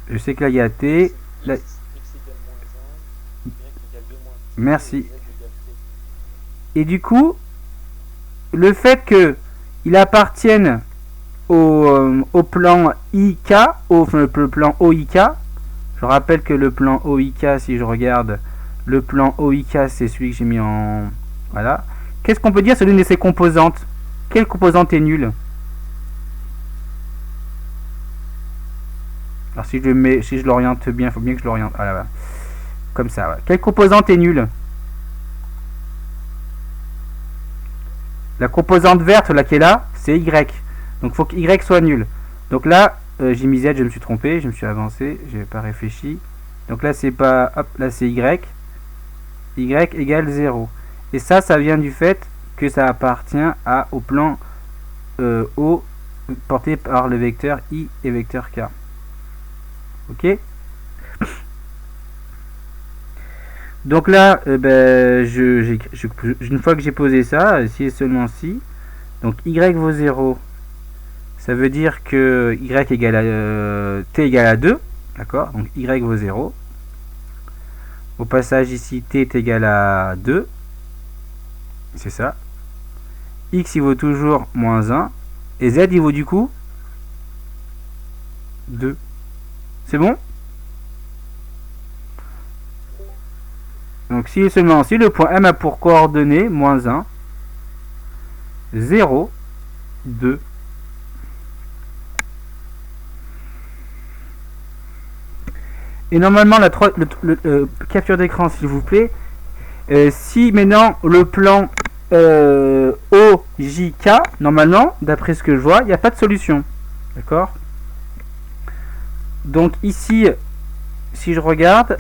Je sais que là il y a T. Là...
X égale moins 1, Y égale 2 moins T.
Merci.
Z égale T.
Et du coup, le fait que il appartienne au plan IK, le plan OIK, je rappelle que le plan OIK, si je regarde, le plan OIK c'est celui que j'ai mis en... Voilà. Qu'est-ce qu'on peut dire sur l'une de ces composantes? Quelle composante est nulle? Alors si je l'oriente bien, il faut bien que je l'oriente. Ah là, là. Comme ça, ouais. Quelle composante est nulle? La composante verte là qui est là, c'est Y. Donc il faut que Y soit nul. Donc là, j'ai mis Z, je me suis trompé, je me suis avancé, je n'ai pas réfléchi. Donc là c'est pas. Hop, là c'est Y. Y égale 0. Et ça vient du fait que ça appartient au plan O porté par le vecteur I et vecteur K. Ok? Donc là, une fois que j'ai posé ça, si et seulement si, donc Y vaut 0, ça veut dire que Y égale à, T égale à 2, d'accord? Donc Y vaut 0. Au passage ici, T est égal à 2, c'est ça. X il vaut toujours moins 1, et Z il vaut du coup 2. C'est bon? Donc si et seulement si le point M a pour coordonnées moins 1, 0, 2. Et normalement, capture d'écran s'il vous plaît. Si maintenant le plan OJK, normalement, d'après ce que je vois, il n'y a pas de solution. D'accord? Donc ici, si je regarde,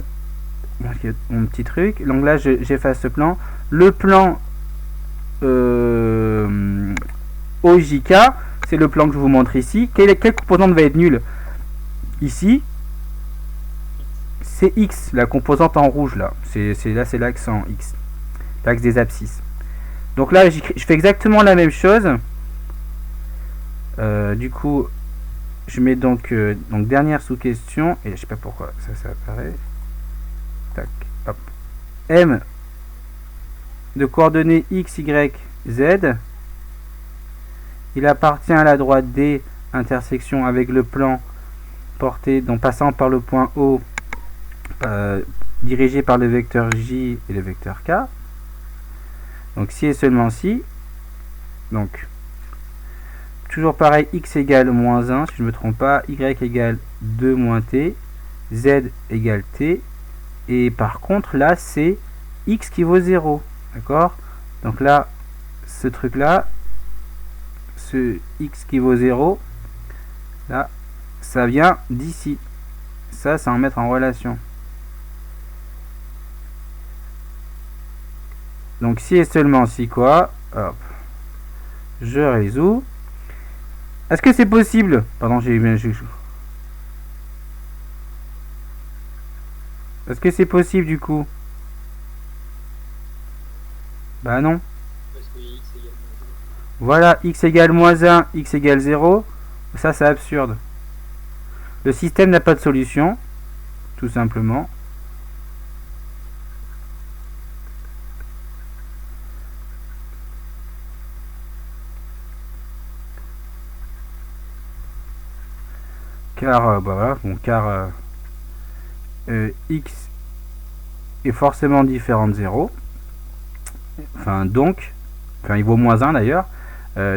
mon petit truc, donc là j'efface ce plan. Le plan OJK, c'est le plan que je vous montre ici. Quelle composante va être nulle? Ici, c'est X, la composante en rouge là. C'est l'axe en X, l'axe des abscisses. Donc là, je fais exactement la même chose. Du coup, je mets donc dernière sous-question, et je sais pas pourquoi ça apparaît. Tac, hop. M de coordonnées X, Y, Z. Il appartient à la droite D, intersection avec le plan porté, donc passant par le point O, dirigé par le vecteur J et le vecteur K. Donc si et seulement si. Donc toujours pareil, X égale moins 1 si je ne me trompe pas, Y égale 2 moins T, Z égale T, et par contre là c'est X qui vaut 0, d'accord? Donc là, ce truc là, ce X qui vaut 0, là, ça vient d'ici. Ça en mettre en relation. Donc si et seulement si quoi, hop, je résous. Est-ce que c'est possible? Pardon, j'ai eu bien. Est-ce que c'est possible du coup? Bah non.
Parce que X égale
Voilà, X égale moins 1, X égale 0. Ça c'est absurde. Le système n'a pas de solution, tout simplement. Car, voilà, bon, car x est forcément différent de 0. Enfin, donc, il vaut moins 1 d'ailleurs.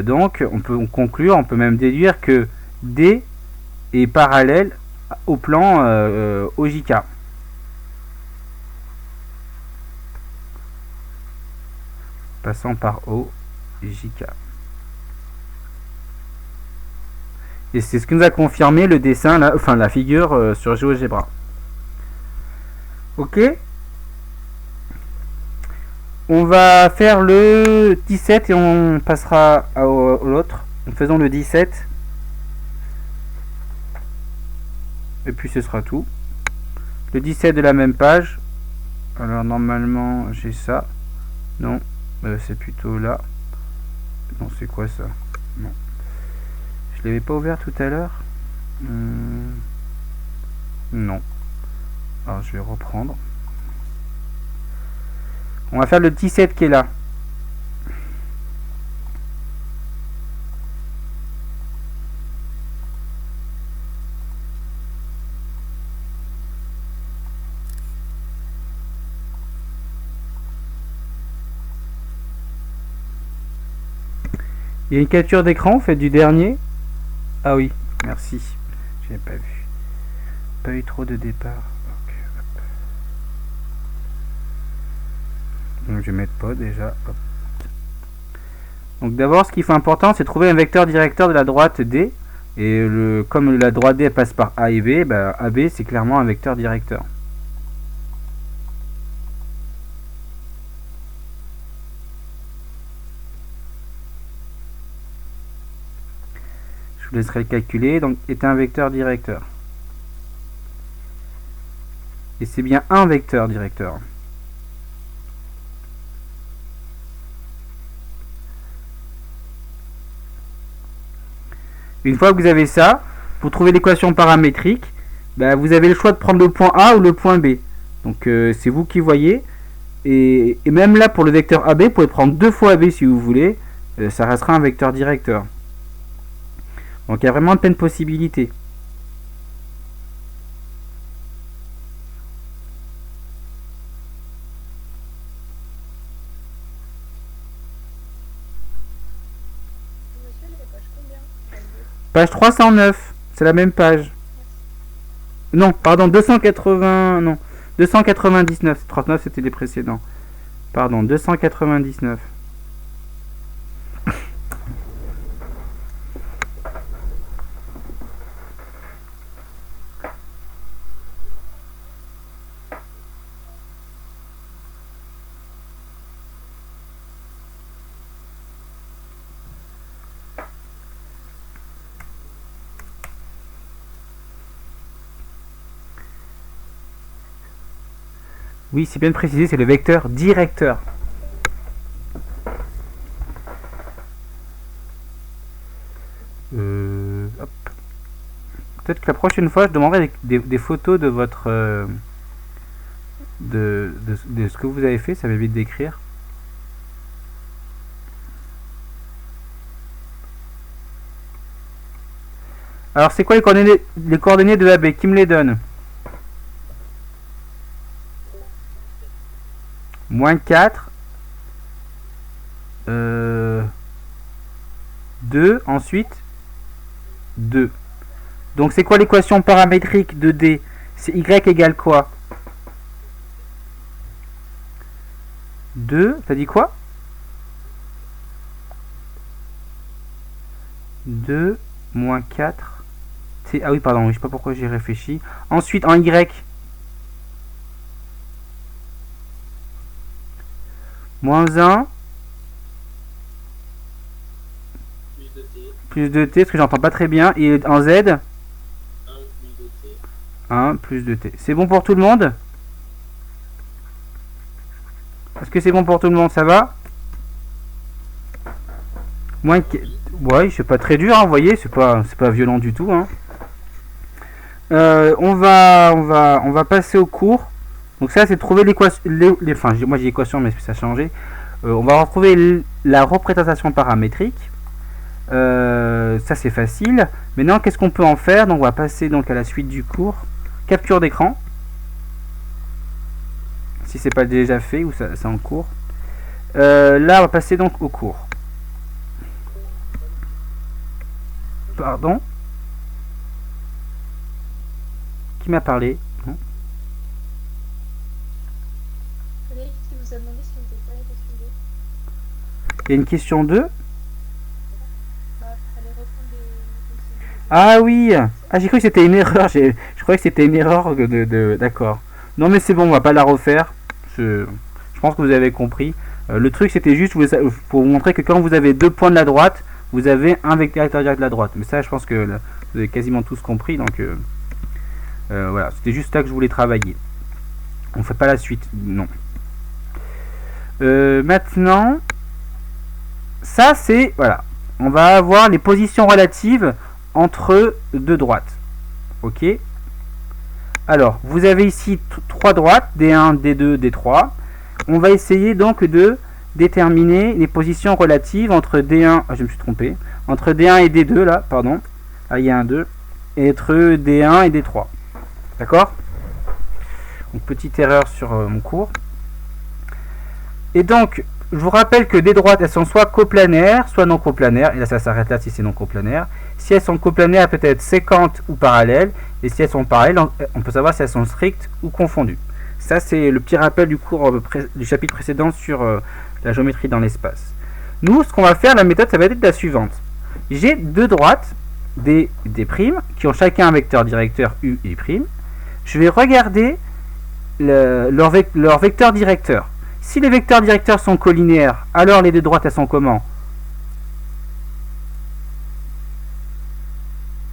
Donc, on peut conclure, on peut même déduire que D est parallèle au plan OJK. Passant par OJK. Et c'est ce que nous a confirmé le dessin, là, enfin la figure sur GeoGebra. Ok. On va faire le 17 et on passera à l'autre. Faisons le 17. Et puis ce sera tout. Le 17 de la même page. Alors normalement j'ai ça. Non, c'est plutôt là. Non, c'est quoi ça? Non. Je l'avais pas ouvert tout à l'heure. Non. Alors je vais reprendre. On va faire le 17 qui est là. Il y a une capture d'écran, faites du dernier. Ah oui, merci. Je n'ai pas vu. Pas eu trop de départ. Ok, hop. Donc je vais mettre pas déjà. Hop. Donc d'abord, ce qu'il faut important, c'est trouver un vecteur directeur de la droite D. Et comme la droite D passe par A et B, bah, AB c'est clairement un vecteur directeur. Je vous laisserai le calculer. Donc est un vecteur directeur. Et c'est bien un vecteur directeur. Une fois que vous avez ça, pour trouver l'équation paramétrique, bah, vous avez le choix de prendre le point A ou le point B. Donc c'est vous qui voyez. Et même là, pour le vecteur AB, vous pouvez prendre 2 fois AB si vous voulez. Ça restera un vecteur directeur. Donc il y a vraiment plein de possibilités. Page 309, c'est la même page. Non, pardon, 280, non, 299, 39 c'était les précédents. Pardon, 299. Oui, c'est bien précisé, c'est le vecteur directeur. Hop. Peut-être que la prochaine fois, je demanderai des photos de votre de ce que vous avez fait, ça m'évite d'écrire. Alors, c'est quoi les coordonnées de AB? Qui me les donne? Moins 4. 2. Ensuite, 2. Donc, c'est quoi l'équation paramétrique de D? C'est Y égale quoi? 2. T'as dit quoi? 2 moins 4. Ah oui, pardon, je sais pas pourquoi j'ai réfléchi. Ensuite, en Y. Moins 1. Plus de T, parce que j'entends pas très bien. Et en Z
1 plus 2T.
1 plus 2T. C'est bon pour tout le monde? Est-ce que c'est bon pour tout le monde? Ça va? Moins... Ouais, c'est pas très dur, hein, vous voyez, c'est pas violent du tout. Hein. On va passer au cours. Donc ça, c'est trouver l'équation. Enfin, moi j'ai l'équation, mais ça a changé. On va retrouver la représentation paramétrique. Ça, c'est facile. Maintenant, qu'est-ce qu'on peut en faire? Donc, on va passer donc à la suite du cours. Capture d'écran. Si c'est pas déjà fait ou c'est en cours. Là, on va passer donc au cours. Pardon? Qui m'a parlé? Non.
Frédéric qui vous a demandé si on n'était pas la question 2.
Il y a une question 2.
Bah, fallait reprendre les
Ah oui. Ah, j'ai cru que c'était une erreur. Je croyais que c'était une erreur D'accord. Non, mais c'est bon, on va pas la refaire. Je pense que vous avez compris. Le truc, c'était juste pour vous montrer que quand vous avez 2 points de la droite, vous avez un vecteur direct de la droite. Mais ça, je pense que là, vous avez quasiment tous compris. Donc, voilà. C'était juste ça que je voulais travailler. On fait pas la suite. Non. Maintenant, ça, c'est... Voilà. On va avoir les positions relatives entre 2 droites. Ok. Alors, vous avez ici 3 droites, D1, D2, D3. On va essayer donc de déterminer les positions relatives entre D1, je me suis trompé, entre D1 et D2, là, pardon, il y a un 2, et entre D1 et D3. D'accord? Donc, petite erreur sur mon cours. Et donc, je vous rappelle que des droites, elles sont soit coplanaires, soit non coplanaires, et là, ça s'arrête là si c'est non coplanaire. Si elles sont coplanaires, elles peuvent être séquentes ou parallèles, et si elles sont parallèles, on peut savoir si elles sont strictes ou confondues. Ça, c'est le petit rappel du cours du chapitre précédent sur la géométrie dans l'espace. Nous, ce qu'on va faire, la méthode, ça va être la suivante. J'ai 2 droites, D, D', qui ont chacun un vecteur directeur U et'. Je vais regarder leur vecteur directeur. Si les vecteurs directeurs sont collinéaires, alors les 2 droites, elles sont comment?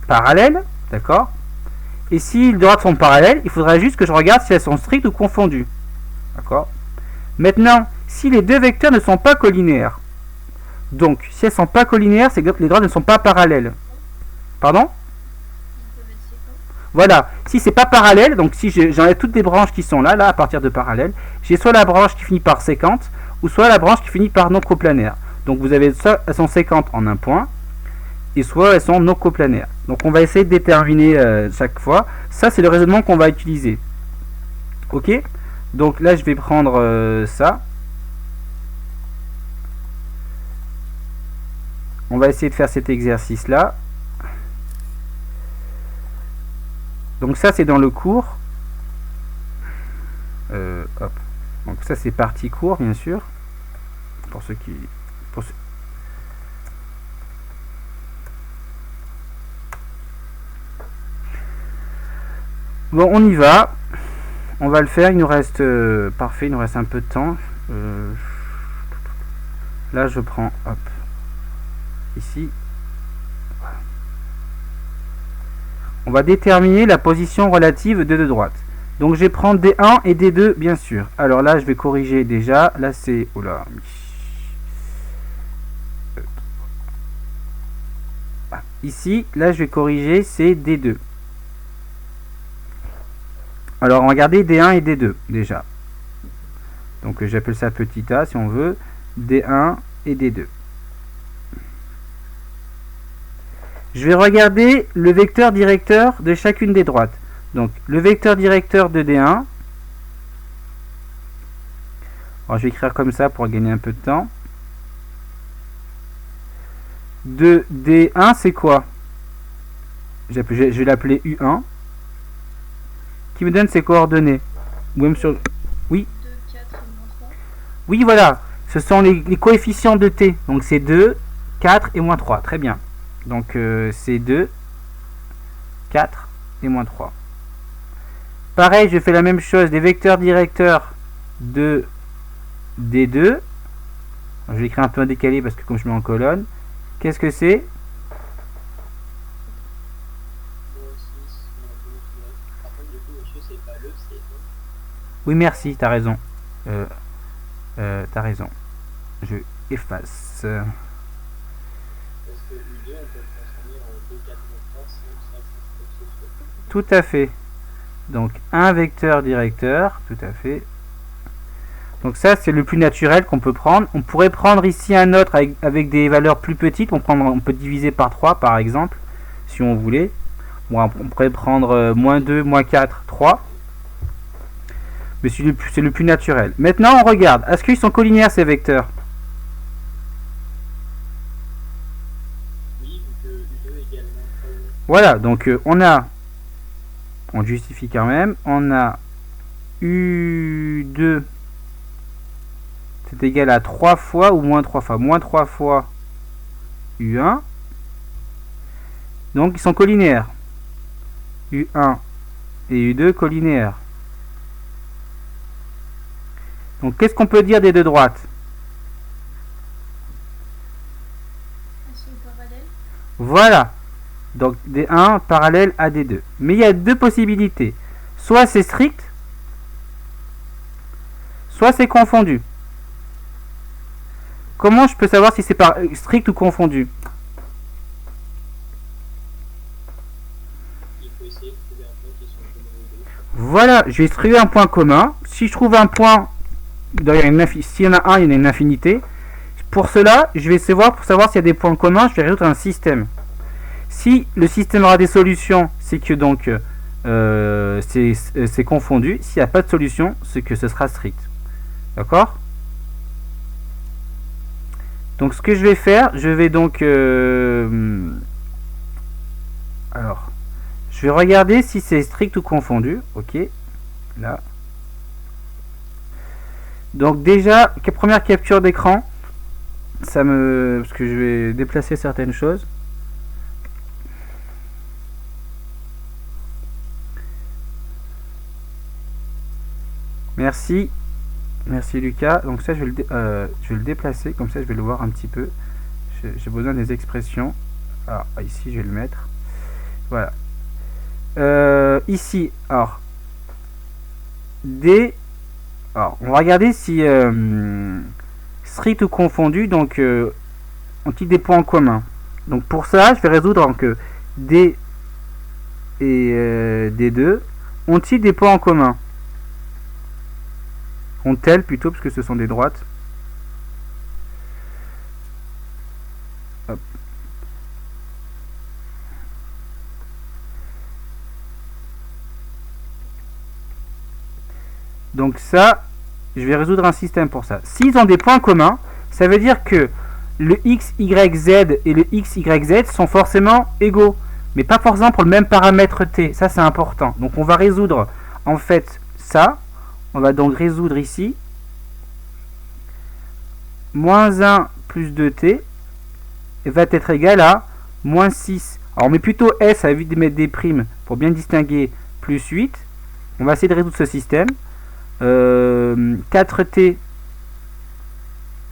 Parallèles, d'accord? Et si les droites sont parallèles, il faudra juste que je regarde si elles sont strictes ou confondues. D'accord? Maintenant, si les 2 vecteurs ne sont pas collinéaires, donc si elles ne sont pas collinéaires, c'est que les droites ne sont pas parallèles. Pardon? Voilà, si c'est pas parallèle, donc si j'enlève toutes les branches qui sont là, à partir de parallèle, j'ai soit la branche qui finit par séquente, ou soit la branche qui finit par non coplanaire. Donc vous avez soit elles sont séquentes en un point, et soit elles sont non coplanaires. Donc on va essayer de déterminer chaque fois. Ça, c'est le raisonnement qu'on va utiliser. Ok? Donc là, je vais prendre ça. On va essayer de faire cet exercice-là. Donc ça, c'est dans le cours. Hop. Donc ça, c'est partie cours, bien sûr. Pour ceux qui... Bon, on y va. On va le faire. Il nous reste... parfait, il nous reste un peu de temps. Là, je prends... Hop. Ici. On va déterminer la position relative de 2 droites. Donc, je vais prendre D1 et D2, bien sûr. Alors là, je vais corriger déjà. Là, c'est... Oh là. Ici, là, je vais corriger, c'est D2. Alors, on va regarder D1 et D2, déjà. Donc, j'appelle ça petit a, si on veut. D1 et D2. Je vais regarder le vecteur directeur de chacune des droites. Donc, le vecteur directeur de D1. Alors, je vais écrire comme ça pour gagner un peu de temps. De D1, c'est quoi? Je vais l'appeler U1. Qui me donne ses coordonnées. Ou même sur... Oui.
2, 4 et moins 3.
Oui, voilà. Ce sont les coefficients de T. Donc, c'est 2, 4 et moins 3. Très bien. Donc, c'est 2, 4 et moins 3. Pareil, je fais la même chose. Des vecteurs directeurs de D2. Alors, je vais écrire un peu en décalé parce que comme je mets en colonne. Qu'est-ce que c'est? Oui, merci, t'as raison. T'as raison. Je efface.
Parce que U2, on peut le transformer en 2, 4, 3, 5, 5, 5, 5, 5, 5.
Tout à fait. Donc un vecteur directeur, tout à fait. Donc ça c'est le plus naturel qu'on peut prendre. On pourrait prendre ici un autre avec des valeurs plus petites. On peut diviser par 3 par exemple, si on voulait. Bon, on pourrait prendre moins 2, moins 4, 3. Mais c'est le plus naturel. Maintenant on regarde, est-ce qu'ils sont collinaires ces vecteurs?
Oui, vu que U2 égale moins 3U.
Voilà, donc on justifie quand même, on a U2 c'est égal à 3 fois ou moins 3 fois, moins 3 fois U1, donc ils sont collinaires, U1 et U2 collinaires. Donc qu'est-ce qu'on peut dire des deux droites?
Elles sont parallèles.
Voilà, donc D1 parallèle à D2. Mais il y a deux possibilités. Soit c'est strict, soit c'est confondu. Comment je peux savoir si c'est strict ou confondu?
Il faut essayer de trouver un point qui soit commun aux deux.
Voilà, je vais trouver un point commun. Si je trouve un point, s'il y en a un, il y en a une infinité. Pour cela, je vais savoir, pour savoir s'il y a des points communs, je vais résoudre un système. Si le système aura des solutions, c'est que donc c'est confondu. S'il n'y a pas de solution, c'est que ce sera strict. D'accord? Donc ce que je vais faire, je vais donc alors je vais regarder si c'est strict ou confondu. Ok, là. Donc déjà, première capture d'écran, parce que je vais déplacer certaines choses. Merci. Merci Lucas. Donc ça je vais le déplacer, comme ça je vais le voir un petit peu. J'ai besoin des expressions. Alors ici je vais le mettre. Voilà. Ici, alors D. Alors on va regarder si strict ou confondu. Donc ont-ils des points en commun. Donc pour ça je vais résoudre que D et D2 ont-ils des points en commun. Ont-elles plutôt, parce que ce sont des droites. Hop. Donc ça, je vais résoudre un système pour ça. S'ils ont des points communs, ça veut dire que le x, y, z et le x, y, z sont forcément égaux. Mais pas forcément pour le même paramètre t. Ça, c'est important. Donc on va résoudre, en fait, ça. On va donc résoudre ici moins 1 plus 2t va être égal à moins 6. Alors on met plutôt s, à éviter de mettre des primes pour bien distinguer, plus 8. On va essayer de résoudre ce système. 4t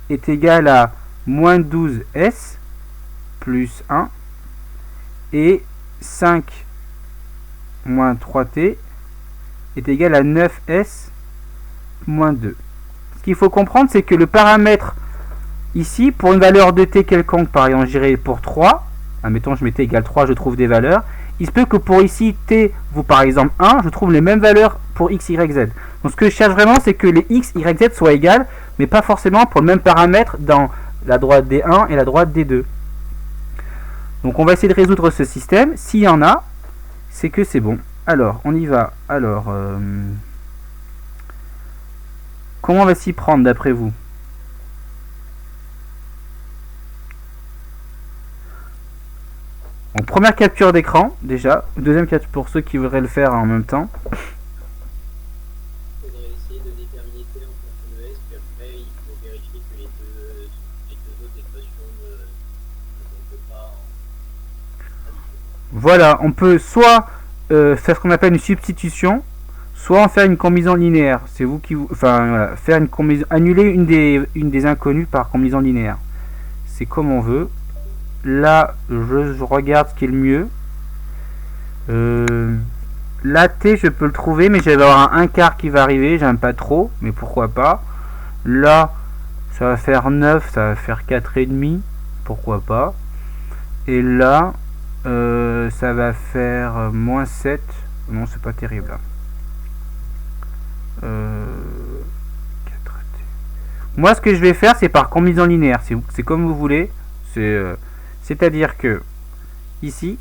est égal à moins 12s plus 1 et 5 moins 3t est égal à 9s moins 2. Ce qu'il faut comprendre, c'est que le paramètre ici, pour une valeur de t quelconque, par exemple, j'irai pour 3, admettons je mets t égale 3, je trouve des valeurs, il se peut que pour ici t vaut par exemple 1, je trouve les mêmes valeurs pour x, y, z. Donc ce que je cherche vraiment, c'est que les x, y, z soient égales, mais pas forcément pour le même paramètre dans la droite D1 et la droite D2. Donc on va essayer de résoudre ce système. S'il y en a, c'est que c'est bon. Alors, on y va. Alors, comment on va s'y prendre d'après vous? Donc, première capture d'écran, déjà. Deuxième capture pour ceux qui voudraient le faire en même temps.
Il faudrait essayer de déterminer T en fonction de S, puis après il faut vérifier que les deux autres équations ne tombent pas en...
Voilà, on peut soit faire ce qu'on appelle une substitution, soit en faire une combinaison linéaire. C'est vous qui... Enfin, voilà, faire une combinaison... Annuler une des inconnues par combinaison linéaire. C'est comme on veut. Là, je regarde ce qui est le mieux. Là, T, je peux le trouver, mais j'ai avoir un quart qui va arriver. J'aime pas trop, mais pourquoi pas. Là, ça va faire 9, ça va faire 4,5. Pourquoi pas. Et là, ça va faire moins 7. Non, c'est pas terrible. Là. 4T. Moi, ce que je vais faire, c'est par combinaison linéaire. C'est comme vous voulez. C'est-à-dire que ici,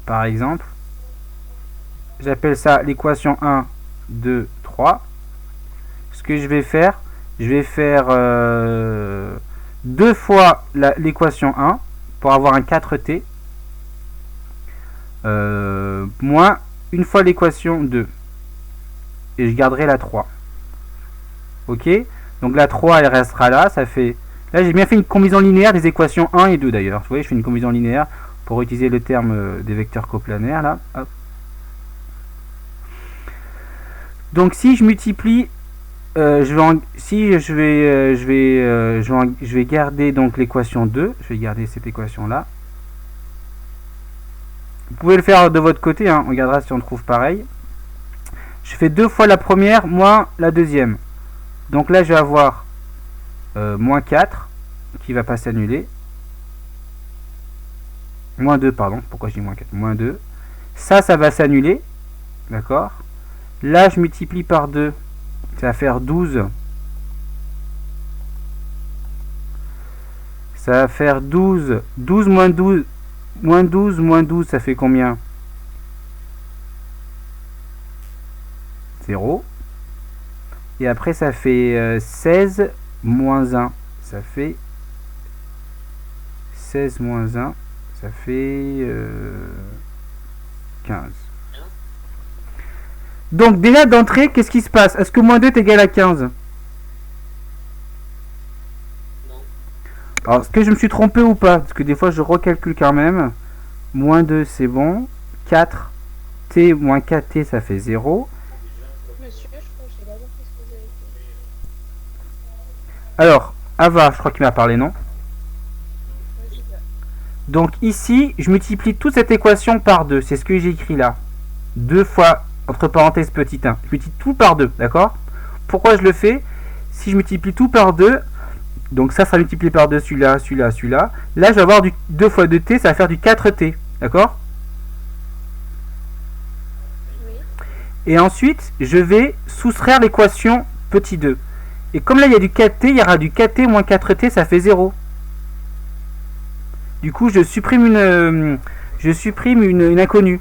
par exemple, j'appelle ça l'équation 1, 2, 3. Ce que je vais faire 2 fois l'équation 1 pour avoir un 4t, moins une fois l'équation 2. Et je garderai la 3. Ok? Donc la 3, elle restera là. Ça fait... Là, j'ai bien fait une combinaison linéaire des équations 1 et 2 d'ailleurs. Vous voyez, je fais une combinaison linéaire pour utiliser le terme des vecteurs coplanaires. Là. Hop. Donc si je multiplie... je vais garder donc l'équation 2. Je vais garder cette équation là. Vous pouvez le faire de votre côté, hein. On regardera si on trouve pareil. Je fais 2 fois la première moins la deuxième. Donc là je vais avoir moins 4 qui va pas s'annuler. Moins 2, pardon. Pourquoi je dis moins 4? Moins 2. Ça va s'annuler. D'accord. Là je multiplie par 2. Ça va faire 12. Ça va faire 12. 12 moins 12. Moins 12 moins 12, ça fait combien? 0. Et après, ça fait 16 moins 1. Ça fait 16 moins 1. Ça fait 15. Donc déjà d'entrée, qu'est-ce qui se passe? Est-ce que moins 2 est égal à 15?
Non.
Alors, est-ce que je me suis trompé ou pas? Parce que des fois, je recalcule quand même. Moins 2, c'est bon. 4t moins 4t, ça fait 0.
Monsieur, je crois que j'ai pas compris ce que vous avez fait.
Alors, Ava, je crois qu'il m'a parlé, non?
Ouais, c'est ça.
Donc ici, je multiplie toute cette équation par 2. C'est ce que j'ai écrit là. 2 fois, entre parenthèses, petit 1. Je multiplie tout par 2, d'accord? Pourquoi je le fais? Si je multiplie tout par 2, donc ça sera multiplié par 2, celui-là, celui-là, celui-là. Là, je vais avoir du 2 fois 2t, ça va faire du 4t, d'accord?
Oui.
Et ensuite, je vais soustraire l'équation petit 2. Et comme là, il y a du 4t, il y aura du 4t moins 4t, ça fait 0. Du coup, je supprime une inconnue.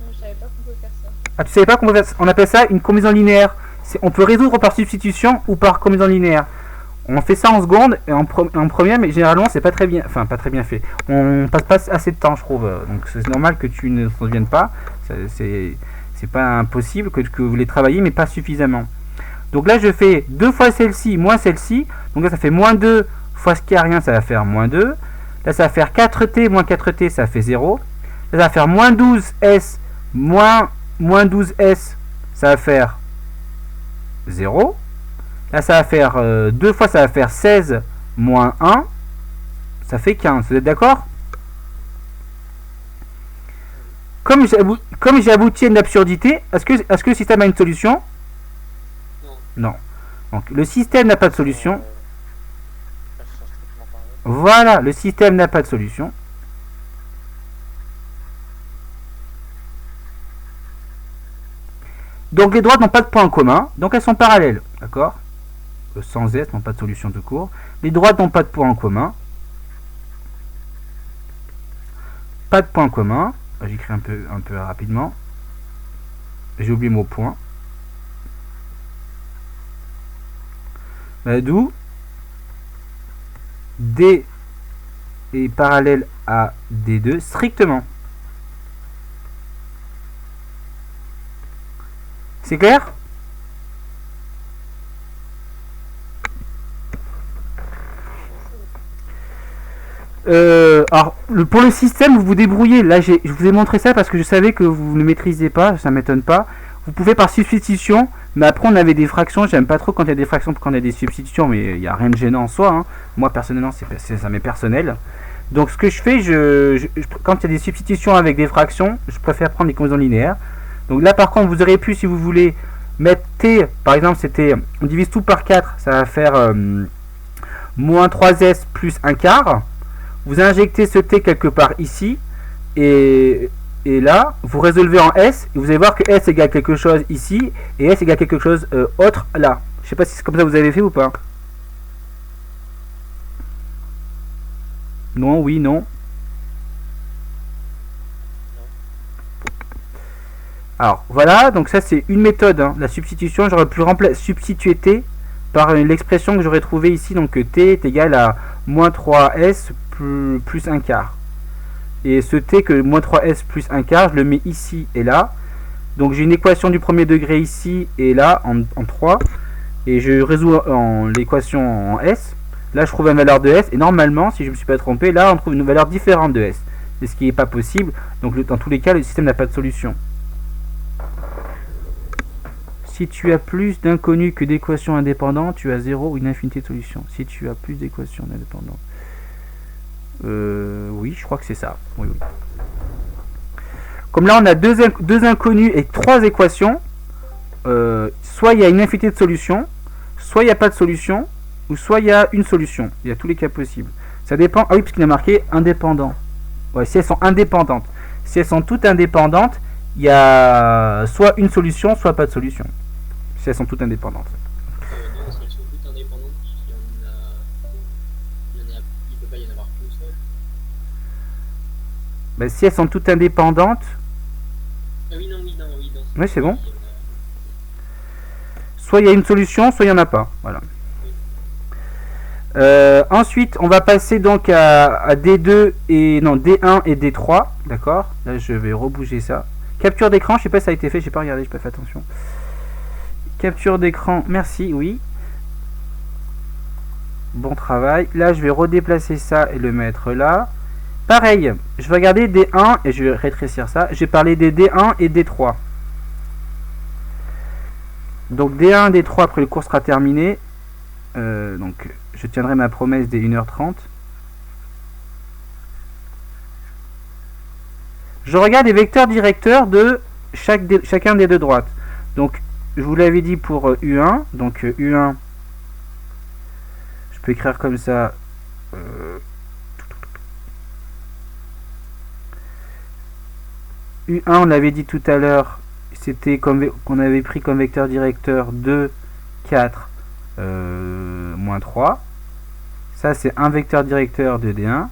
Non, je savais pas qu'on pouvait faire ça.
Ah, tu savais pas qu'on appelle ça une combinaison linéaire. On peut résoudre par substitution ou par combinaison linéaire. On fait ça en seconde et en première, mais généralement c'est pas très bien, enfin pas très bien fait. On passe pas assez de temps, je trouve. Donc c'est normal que tu ne t'en souviennes pas. C'est pas impossible que vous les travaillez, mais pas suffisamment. Donc là je fais 2 fois celle-ci moins celle-ci. Donc là ça fait moins 2 fois ce qui a rien, ça va faire moins 2. Là ça va faire 4t moins 4t, ça fait 0. Là ça va faire moins 12s moins 12s, ça va faire 0. Là ça va faire 2 fois, ça va faire 16 moins 1, ça fait 15. Vous êtes d'accord? Comme j'ai abouti à une absurdité, est-ce que le système a une solution?
Non.
Non. Donc le système n'a pas de solution.
Elles sont strictement pareilles.
Voilà, le système n'a pas de solution. Donc les droites n'ont pas de point en commun, donc elles sont parallèles, d'accord? Sans S n'ont pas de solution de cours. Les droites n'ont pas de point en commun. Pas de point en commun. J'écris un peu rapidement. J'ai oublié le mot point. D'où D est parallèle à D2 strictement. C'est clair? Alors, pour le système, vous vous débrouillez. Là, je vous ai montré ça parce que je savais que vous ne maîtrisez pas, ça m'étonne pas. Vous pouvez par substitution, mais après on avait des fractions. J'aime pas trop quand il y a des fractions, quand il y a des substitutions, mais il n'y a rien de gênant en soi. Hein. Moi, personnellement, ça m'est personnel. Donc, ce que je fais, quand il y a des substitutions avec des fractions, je préfère prendre des combinaisons linéaires. Donc là, par contre, vous aurez pu, si vous voulez, mettre t, par exemple, on divise tout par 4, ça va faire moins 3s plus un quart. Vous injectez ce t quelque part ici. Et là, vous résolvez en s. Et vous allez voir que s égale quelque chose ici. Et s égale quelque chose autre là. Je sais pas si c'est comme ça que vous avez fait ou pas. Non, oui, non. Alors voilà, donc ça c'est une méthode, hein, la substitution. J'aurais pu substituer t par l'expression que j'aurais trouvée ici. Donc t est égal à moins 3s plus un quart. Et ce t que moins 3s plus un quart, je le mets ici et là. Donc j'ai une équation du premier degré ici et là en 3. Et je résous l'équation en s. Là je trouve une valeur de s. Et normalement, si je ne me suis pas trompé, là on trouve une valeur différente de s. C'est ce qui n'est pas possible. Donc dans tous les cas, le système n'a pas de solution. Si tu as plus d'inconnus que d'équations indépendantes, tu as 0 ou une infinité de solutions. Si tu as plus d'équations indépendantes. Oui, je crois que c'est ça. Oui, oui. Comme là, on a deux inconnus et 3 équations. Soit il y a une infinité de solutions, soit il n'y a pas de solution, ou soit il y a une solution. Il y a tous les cas possibles. Ça dépend. Ah oui, parce qu'il a marqué indépendant. Ouais, si elles sont indépendantes. Si elles sont toutes indépendantes, il y a soit une solution, soit pas de solution. Si elles sont toutes indépendantes.
Non, si elles sont toutes indépendantes, il peut pas y en avoir qu'une seule.
Ben, si elles sont toutes indépendantes.
Ah oui, non.
Oui, c'est bon. Soit il y a une solution, soit il n'y en a pas. Voilà. Ensuite, on va passer donc à D2 et non D1 et D3. D'accord. Là, je vais rebouger ça. Capture d'écran, je sais pas si ça a été fait, j'ai pas regardé, j'ai pas fait attention. Capture d'écran, merci, oui. Bon travail. Là, je vais redéplacer ça et le mettre là. Pareil, je vais regarder D1 et je vais rétrécir ça. Je vais parler des D1 et D3. Donc D1 et D3, après le cours sera terminé. Donc, je tiendrai ma promesse des 1h30. Je regarde les vecteurs directeurs de chacun des deux droites. Donc, je vous l'avais dit pour U1. Donc, U1, je peux écrire comme ça. U1, on l'avait dit tout à l'heure, c'était qu'on avait pris comme vecteur directeur 2, 4, moins 3. Ça, c'est un vecteur directeur de D1.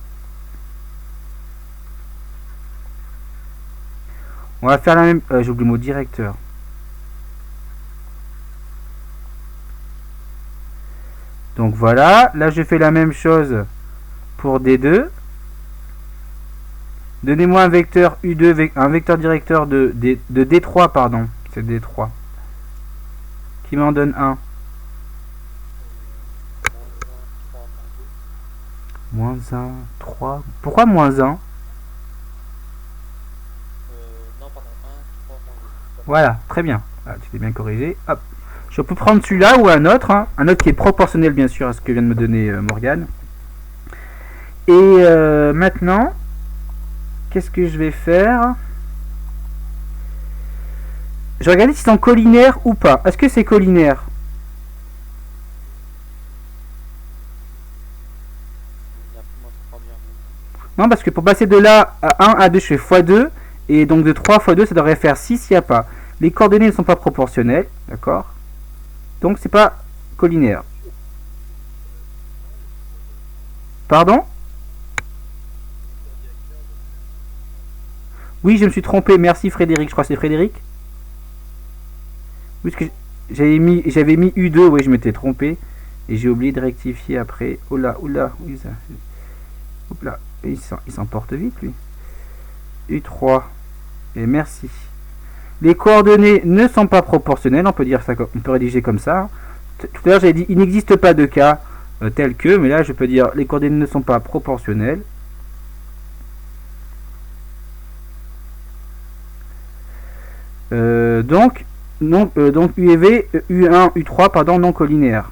On va faire la même... j'ai oublié le mot directeur. Donc voilà, là je fais la même chose pour D2. Donnez-moi un vecteur U2, un vecteur directeur de D3, pardon. C'est D3. Qui m'en donne un. Moins 1, 3. Pourquoi moins 1 ?
Non, pardon, 1, 3, moins 2.
Voilà, très bien. Voilà, tu t'es bien corrigé. Hop. Je peux prendre celui-là ou un autre. Hein. Un autre qui est proportionnel, bien sûr, à ce que vient de me donner Morgane. Et maintenant, qu'est-ce que je vais faire ? Je vais regarder si c'est en collinaire ou pas. Est-ce que c'est collinaire ?
Il y a moins 3 bien.
Non, parce que pour passer de là à 1 à 2, je fais x2. Et donc de 3 x 2, ça devrait faire 6 s'il n'y a pas. Les coordonnées ne sont pas proportionnelles. D'accord ? Donc c'est pas collinaire. Pardon ? Oui, je me suis trompé. Merci Frédéric. Je crois que c'est Frédéric. Oui, parce que j'avais mis U2. Oui, je m'étais trompé. Et j'ai oublié de rectifier après. Oh là, oui, ça. Hop là. Il s'emporte vite, lui. U3. Et merci. Les coordonnées ne sont pas proportionnelles. On peut dire ça, on peut rédiger comme ça. Tout à l'heure, j'avais dit il n'existe pas de cas tel que. Mais là, je peux dire les coordonnées ne sont pas proportionnelles. Donc U et V, U1, U3, pardon, non collinaires.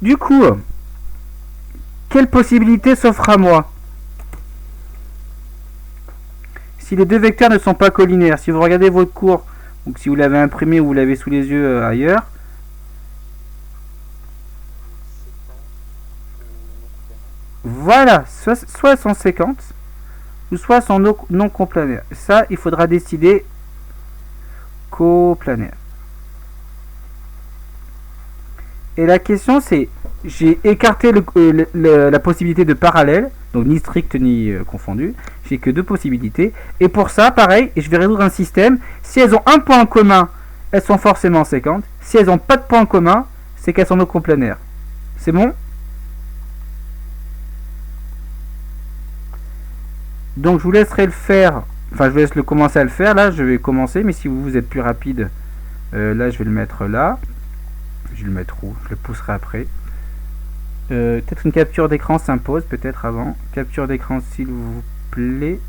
Du coup, quelle possibilité s'offre à moi ? si les deux vecteurs ne sont pas collinaires, si vous regardez votre cours, donc si vous l'avez imprimé ou vous l'avez sous les yeux ailleurs, voilà, soit sont séquentes, ou soit sont non coplanaires. Ça, il faudra décider coplanaire. Et la question c'est, j'ai écarté la possibilité de parallèle, donc ni strict ni confondu, j'ai que deux possibilités, et pour ça, pareil, je vais résoudre un système, si elles ont un point en commun, elles sont forcément séquentes, si elles n'ont pas de point en commun, c'est qu'elles sont non coplanaires. C'est bon? Donc je vous laisserai le faire, enfin je vous laisse commencer à le faire, là je vais commencer, mais si vous êtes plus rapide, là je vais le mettre là. Je vais le mettre où? Je le pousserai après. Peut-être une capture d'écran s'impose, peut-être avant. Capture d'écran s'il vous plaît.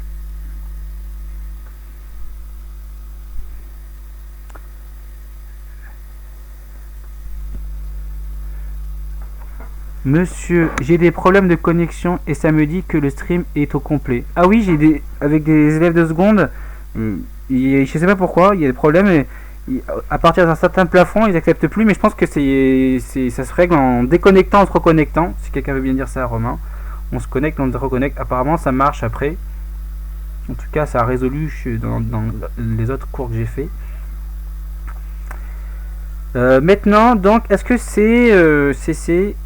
Monsieur, j'ai des problèmes de connexion et ça me dit que le stream est au complet. Ah oui, avec des élèves de seconde, je sais pas pourquoi, il y a des problèmes et à partir d'un certain plafond, ils acceptent plus, mais je pense que ça se règle en déconnectant, en se reconnectant. Si quelqu'un veut bien dire ça à Romain, on se connecte, on se reconnecte. Apparemment, ça marche après. En tout cas, ça a résolu dans les autres cours que j'ai fait. Maintenant, donc, est-ce que c'est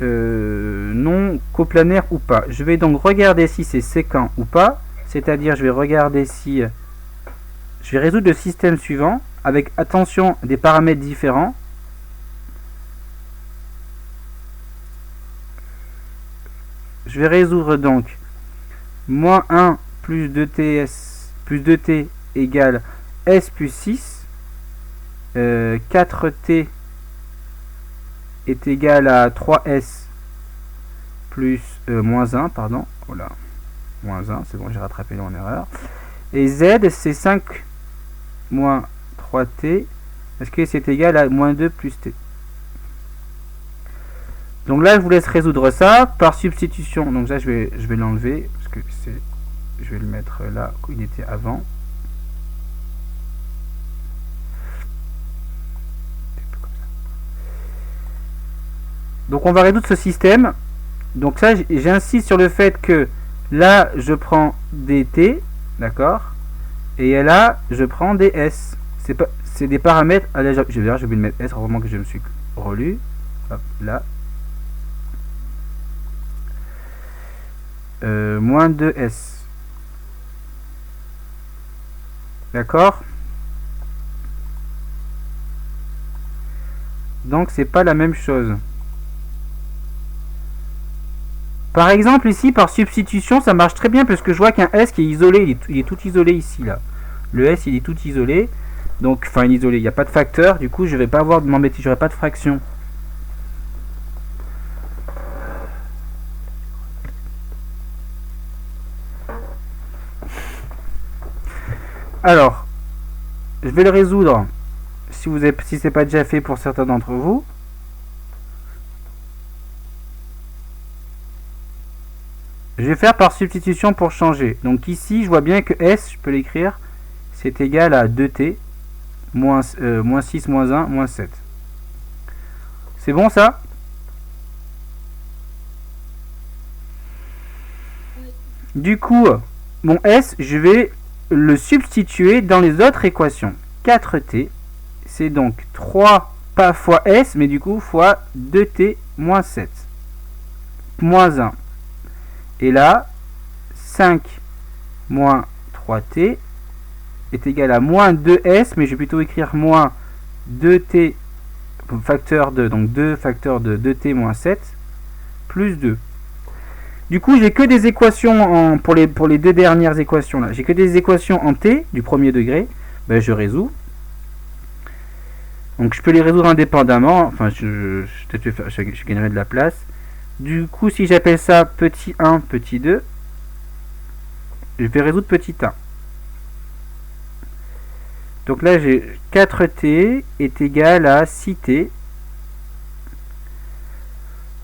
non coplanaire ou pas? Je vais donc regarder si c'est séquent ou pas. C'est-à-dire, je vais regarder si... Je vais résoudre le système suivant avec attention des paramètres différents. Je vais résoudre donc moins 1 plus 2t égale s plus 6. 4t est égal à 3s plus moins 1, pardon. Voilà. Moins 1, c'est bon, j'ai rattrapé mon erreur. Et z, c'est 5 moins 3t. Est-ce que c'est égal à moins 2 plus t? Donc là, je vous laisse résoudre ça par substitution. Donc ça, je vais l'enlever, parce que je vais le mettre là où il était avant. Donc on va résoudre ce système. Donc ça, j'insiste sur le fait que là, je prends des t, d'accord, et là, je prends des s. C'est des paramètres. Allez, j'ai oublié de mettre s, heureusement que je me suis relu. Hop, là. Moins 2s. D'accord. Donc c'est pas la même chose. Par exemple ici par substitution ça marche très bien parce que je vois qu'un S qui est isolé, il est tout isolé ici là. Le S il est tout isolé. Donc enfin isolé, il n'y a pas de facteur, du coup je vais pas avoir de m'embêter, j'aurai pas de fraction. Alors, je vais le résoudre si c'est pas déjà fait pour certains d'entre vous. Je vais faire par substitution pour changer. Donc ici, je vois bien que S, je peux l'écrire, c'est égal à 2t, moins 6, moins 1, moins 7. C'est bon ça? Du coup, mon S, je vais le substituer dans les autres équations. 4t, c'est donc 3, pas fois S, mais du coup fois 2t moins 7, moins 1. Et là, 5 moins 3t est égal à moins 2s, mais je vais plutôt écrire moins 2t facteur de, donc 2 facteur de 2t moins 7, plus 2. Du coup, j'ai que des équations pour les deux dernières équations là. J'ai que des équations en t du premier degré. Ben, je résous. Donc je peux les résoudre indépendamment. Enfin, je gagnerai de la place. Du coup, si j'appelle ça petit 1, petit 2, je vais résoudre petit 1. Donc là, j'ai 4t est égal à 6t.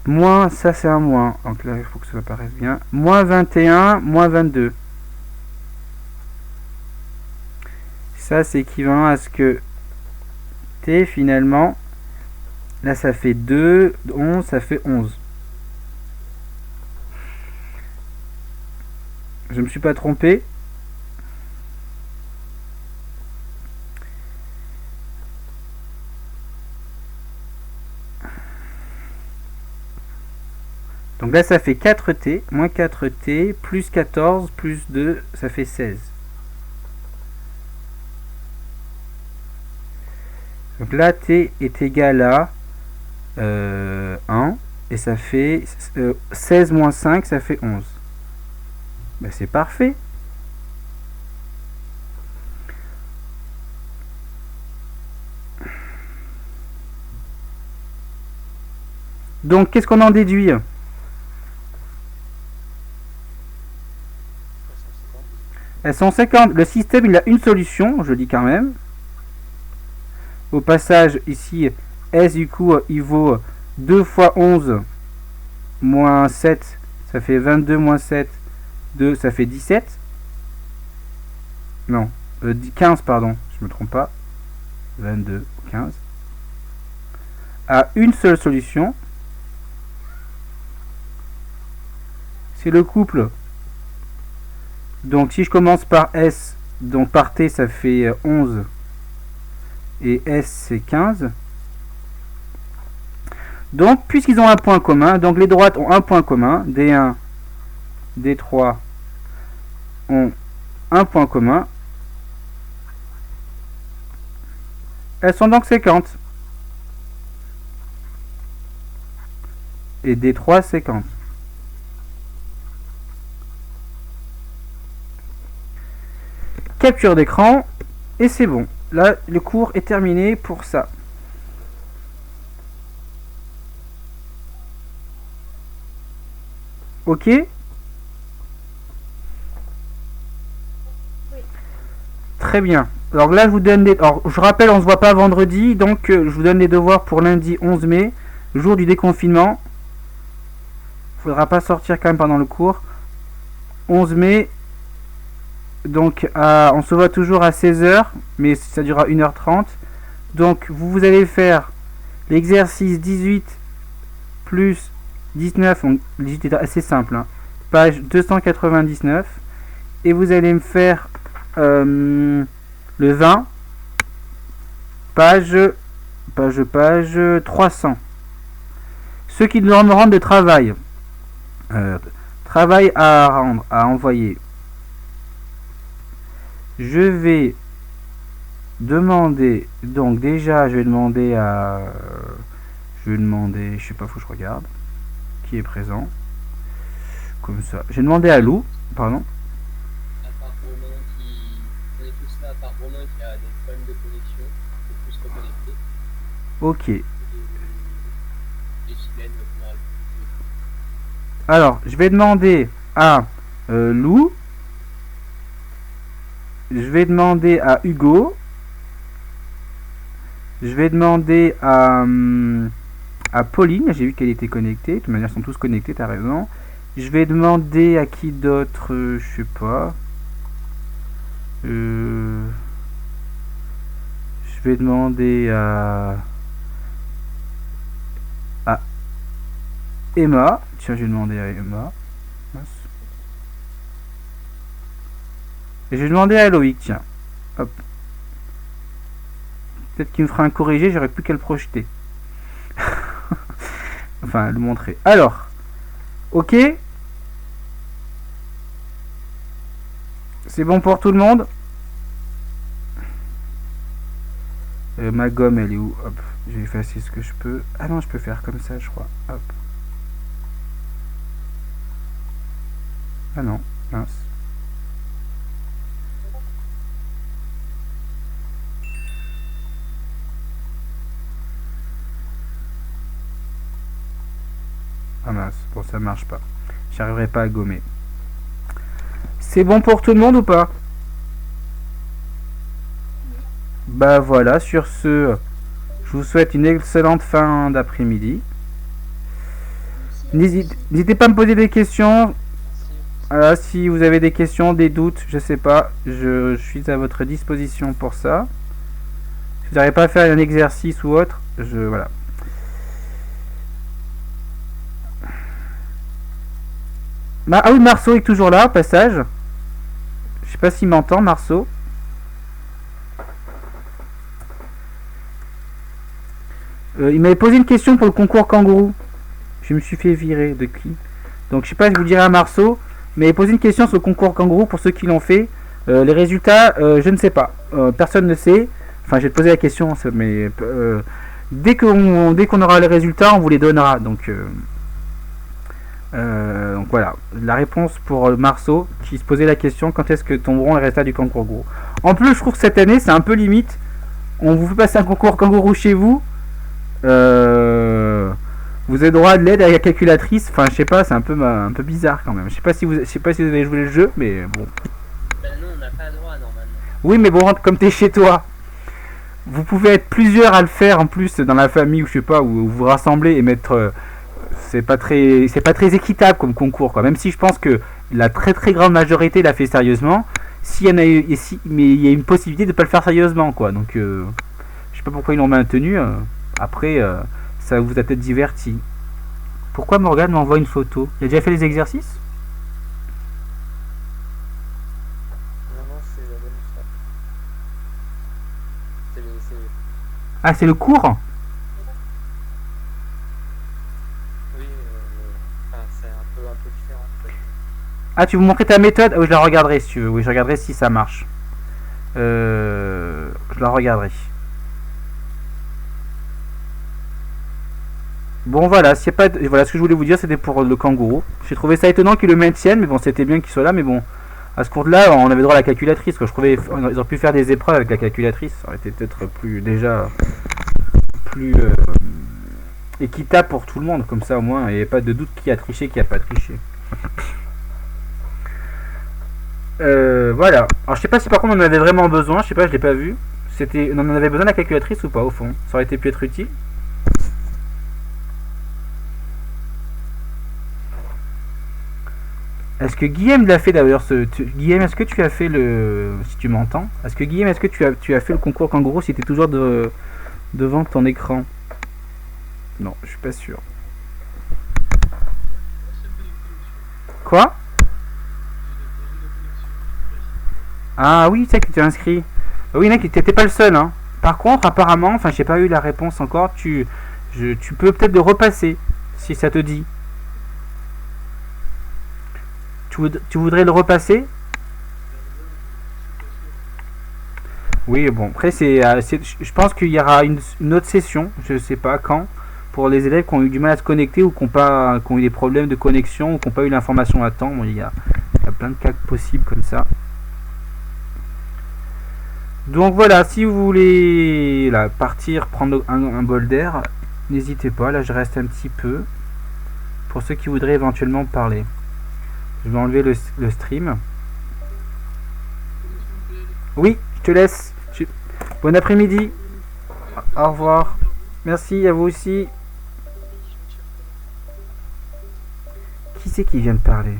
Moins, ça c'est un moins. Donc là, il faut que ça apparaisse bien. Moins 21, moins 22. ça c'est équivalent à ce que t finalement, là ça fait 2, 11, ça fait 11. Je me suis pas trompé. Donc là ça fait 4t, moins 4t, plus 14, plus 2, ça fait 16. Donc là t est égal à 1, et ça fait 16 moins 5, ça fait 11. Ben c'est parfait. Donc qu'est-ce qu'on en déduit? Elles sont 50. Le système il a une solution, je dis quand même. Au passage ici S du coup il vaut 2 fois 11 moins 7, ça fait 22 moins 7, 2 ça fait 17. Non, 15 pardon, je me trompe pas. 22, 15. A une seule solution. C'est le couple. Donc si je commence par S, donc par T ça fait 11 et S c'est 15. Donc puisqu'ils ont un point commun, donc les droites ont un point commun, D1, D3 ont un point commun, elles sont donc 50. Et D3 50. Capture d'écran et c'est bon. Là, le cours est terminé pour ça. Ok?
Oui.
Très bien. Alors là, je vous donne des... Alors, je rappelle, on se voit pas vendredi, donc je vous donne les devoirs pour lundi 11 mai, jour du déconfinement. Faudra pas sortir quand même pendant le cours. 11 mai. Donc on se voit toujours à 16h, mais ça durera 1h30. Donc vous allez faire l'exercice 18 plus 19, le 18 est assez simple, hein, page 299, et vous allez me faire le 20, page 300. Ceux qui doivent me rendre de travail, travail à rendre, à envoyer. Je vais demander, donc déjà je vais demander à, je sais pas, faut que je regarde qui est présent, comme ça, j'ai demandé à Lou, pardon.
À part Romain qui, on est tous là, à part Romain qui a des problèmes de connexion, il faut plus reconnecter.
Ok,
Et Sylvain va pouvoir le
alors je vais demander à Lou, je vais demander à Hugo, je vais demander à Pauline, j'ai vu qu'elle était connectée, de toute manière ils sont tous connectés, t'as raison. Je vais demander à qui d'autre, je sais pas. Je vais demander à Emma, tiens je vais demander à Emma. Et je vais demander à Loïc, tiens. Hop. Peut-être qu'il me fera un corrigé, j'aurais plus qu'à le projeter. Enfin, le montrer. Alors, ok. C'est bon pour tout le monde. Ma gomme, elle est où? Hop, je vais effacer ce que je peux. Ah non, je peux faire comme ça, je crois. Hop. Ah non, mince. Ah mince, bon ça marche pas. J'arriverai pas à gommer. C'est bon pour tout le monde ou pas? Bah voilà, sur ce, je vous souhaite une excellente fin d'après-midi. N'hésitez pas à me poser des questions. Voilà, si vous avez des questions, des doutes, je sais pas, je suis à votre disposition pour ça. Si vous n'arrivez pas à faire un exercice ou autre, voilà. Ah oui, Marceau est toujours là, au passage. Je sais pas s'il m'entend, Marceau. Il m'avait posé une question pour le concours kangourou. Je me suis fait virer de qui? Donc je sais pas, je vous dirai à Marceau. Mais il m'a posé une question sur le concours kangourou pour ceux qui l'ont fait. Les résultats, je ne sais pas. Personne ne sait. Enfin, je vais te poser la question, mais dès qu'on aura les résultats, on vous les donnera. Donc voilà, la réponse pour Marceau qui se posait la question quand est-ce que tomberont les résultats du concours kangourou. En plus, je trouve que cette année, c'est un peu limite. On vous fait passer un concours kangourou chez vous. Vous avez droit à de l'aide à la calculatrice. Enfin, je sais pas, c'est un peu bizarre quand même. Je sais pas si vous avez joué le jeu, mais bon.
Ben non, on n'a pas droit normalement.
Oui, mais bon, comme t'es chez toi, vous pouvez être plusieurs à le faire en plus dans la famille ou je sais pas, où vous rassemblez et mettre. C'est pas très équitable comme concours, quoi. Même si je pense que la très très grande majorité l'a fait sérieusement. S'il y en a eu, mais il y a une possibilité de pas le faire sérieusement, quoi. Donc, je sais pas pourquoi ils l'ont maintenu. Après, ça vous a peut-être diverti. Pourquoi Morgane m'envoie une photo? Il a déjà fait les exercices?
Non, c'est la bonne histoire.
Ah, c'est le cours?
Oui, c'est un peu différent en fait.
Ah, tu veux montrer ta méthode? Ah, oui, je la regarderai si tu veux. Oui, je regarderai si ça marche. Je la regarderai. Bon, voilà, voilà ce que je voulais vous dire, c'était pour le kangourou. J'ai trouvé ça étonnant qu'ils le maintiennent, mais bon, c'était bien qu'il soit là, mais bon, à ce compte-là, on avait droit à la calculatrice, quoi. Je trouvais ils auraient pu faire des épreuves avec la calculatrice, ça aurait été peut-être plus équitable pour tout le monde, comme ça au moins, il n'y avait pas de doute qui a triché, qui a pas triché. Voilà. Alors je sais pas si par contre on en avait vraiment besoin, je sais pas, je l'ai pas vu. On en avait besoin de la calculatrice ou pas au fond? Ça aurait été pu être utile. Est-ce que Guillaume l'a fait d'ailleurs Guillaume, est-ce que tu as fait si tu m'entends, est-ce que Guillaume, est-ce que tu as fait le concours kangourou si tu es toujours devant ton écran? Non, je suis pas sûr. Quoi? Ah oui, c'est ça que tu t'es inscrit. Oui, mec, t'étais pas le seul, hein. Par contre, apparemment, enfin, j'ai pas eu la réponse encore. Tu peux peut-être le repasser si ça te dit. Tu voudrais le repasser? Oui, bon, après, je pense qu'il y aura une autre session, je sais pas quand, pour les élèves qui ont eu du mal à se connecter ou qui ont eu des problèmes de connexion ou qui n'ont pas eu l'information à temps. Bon, il y a plein de cas possibles comme ça. Donc voilà, si vous voulez partir, prendre un bol d'air, n'hésitez pas, là je reste un petit peu, pour ceux qui voudraient éventuellement parler. Je vais enlever le stream. Oui, je te laisse. Bon après-midi. Au revoir. Merci à vous aussi. Qui c'est qui vient de parler?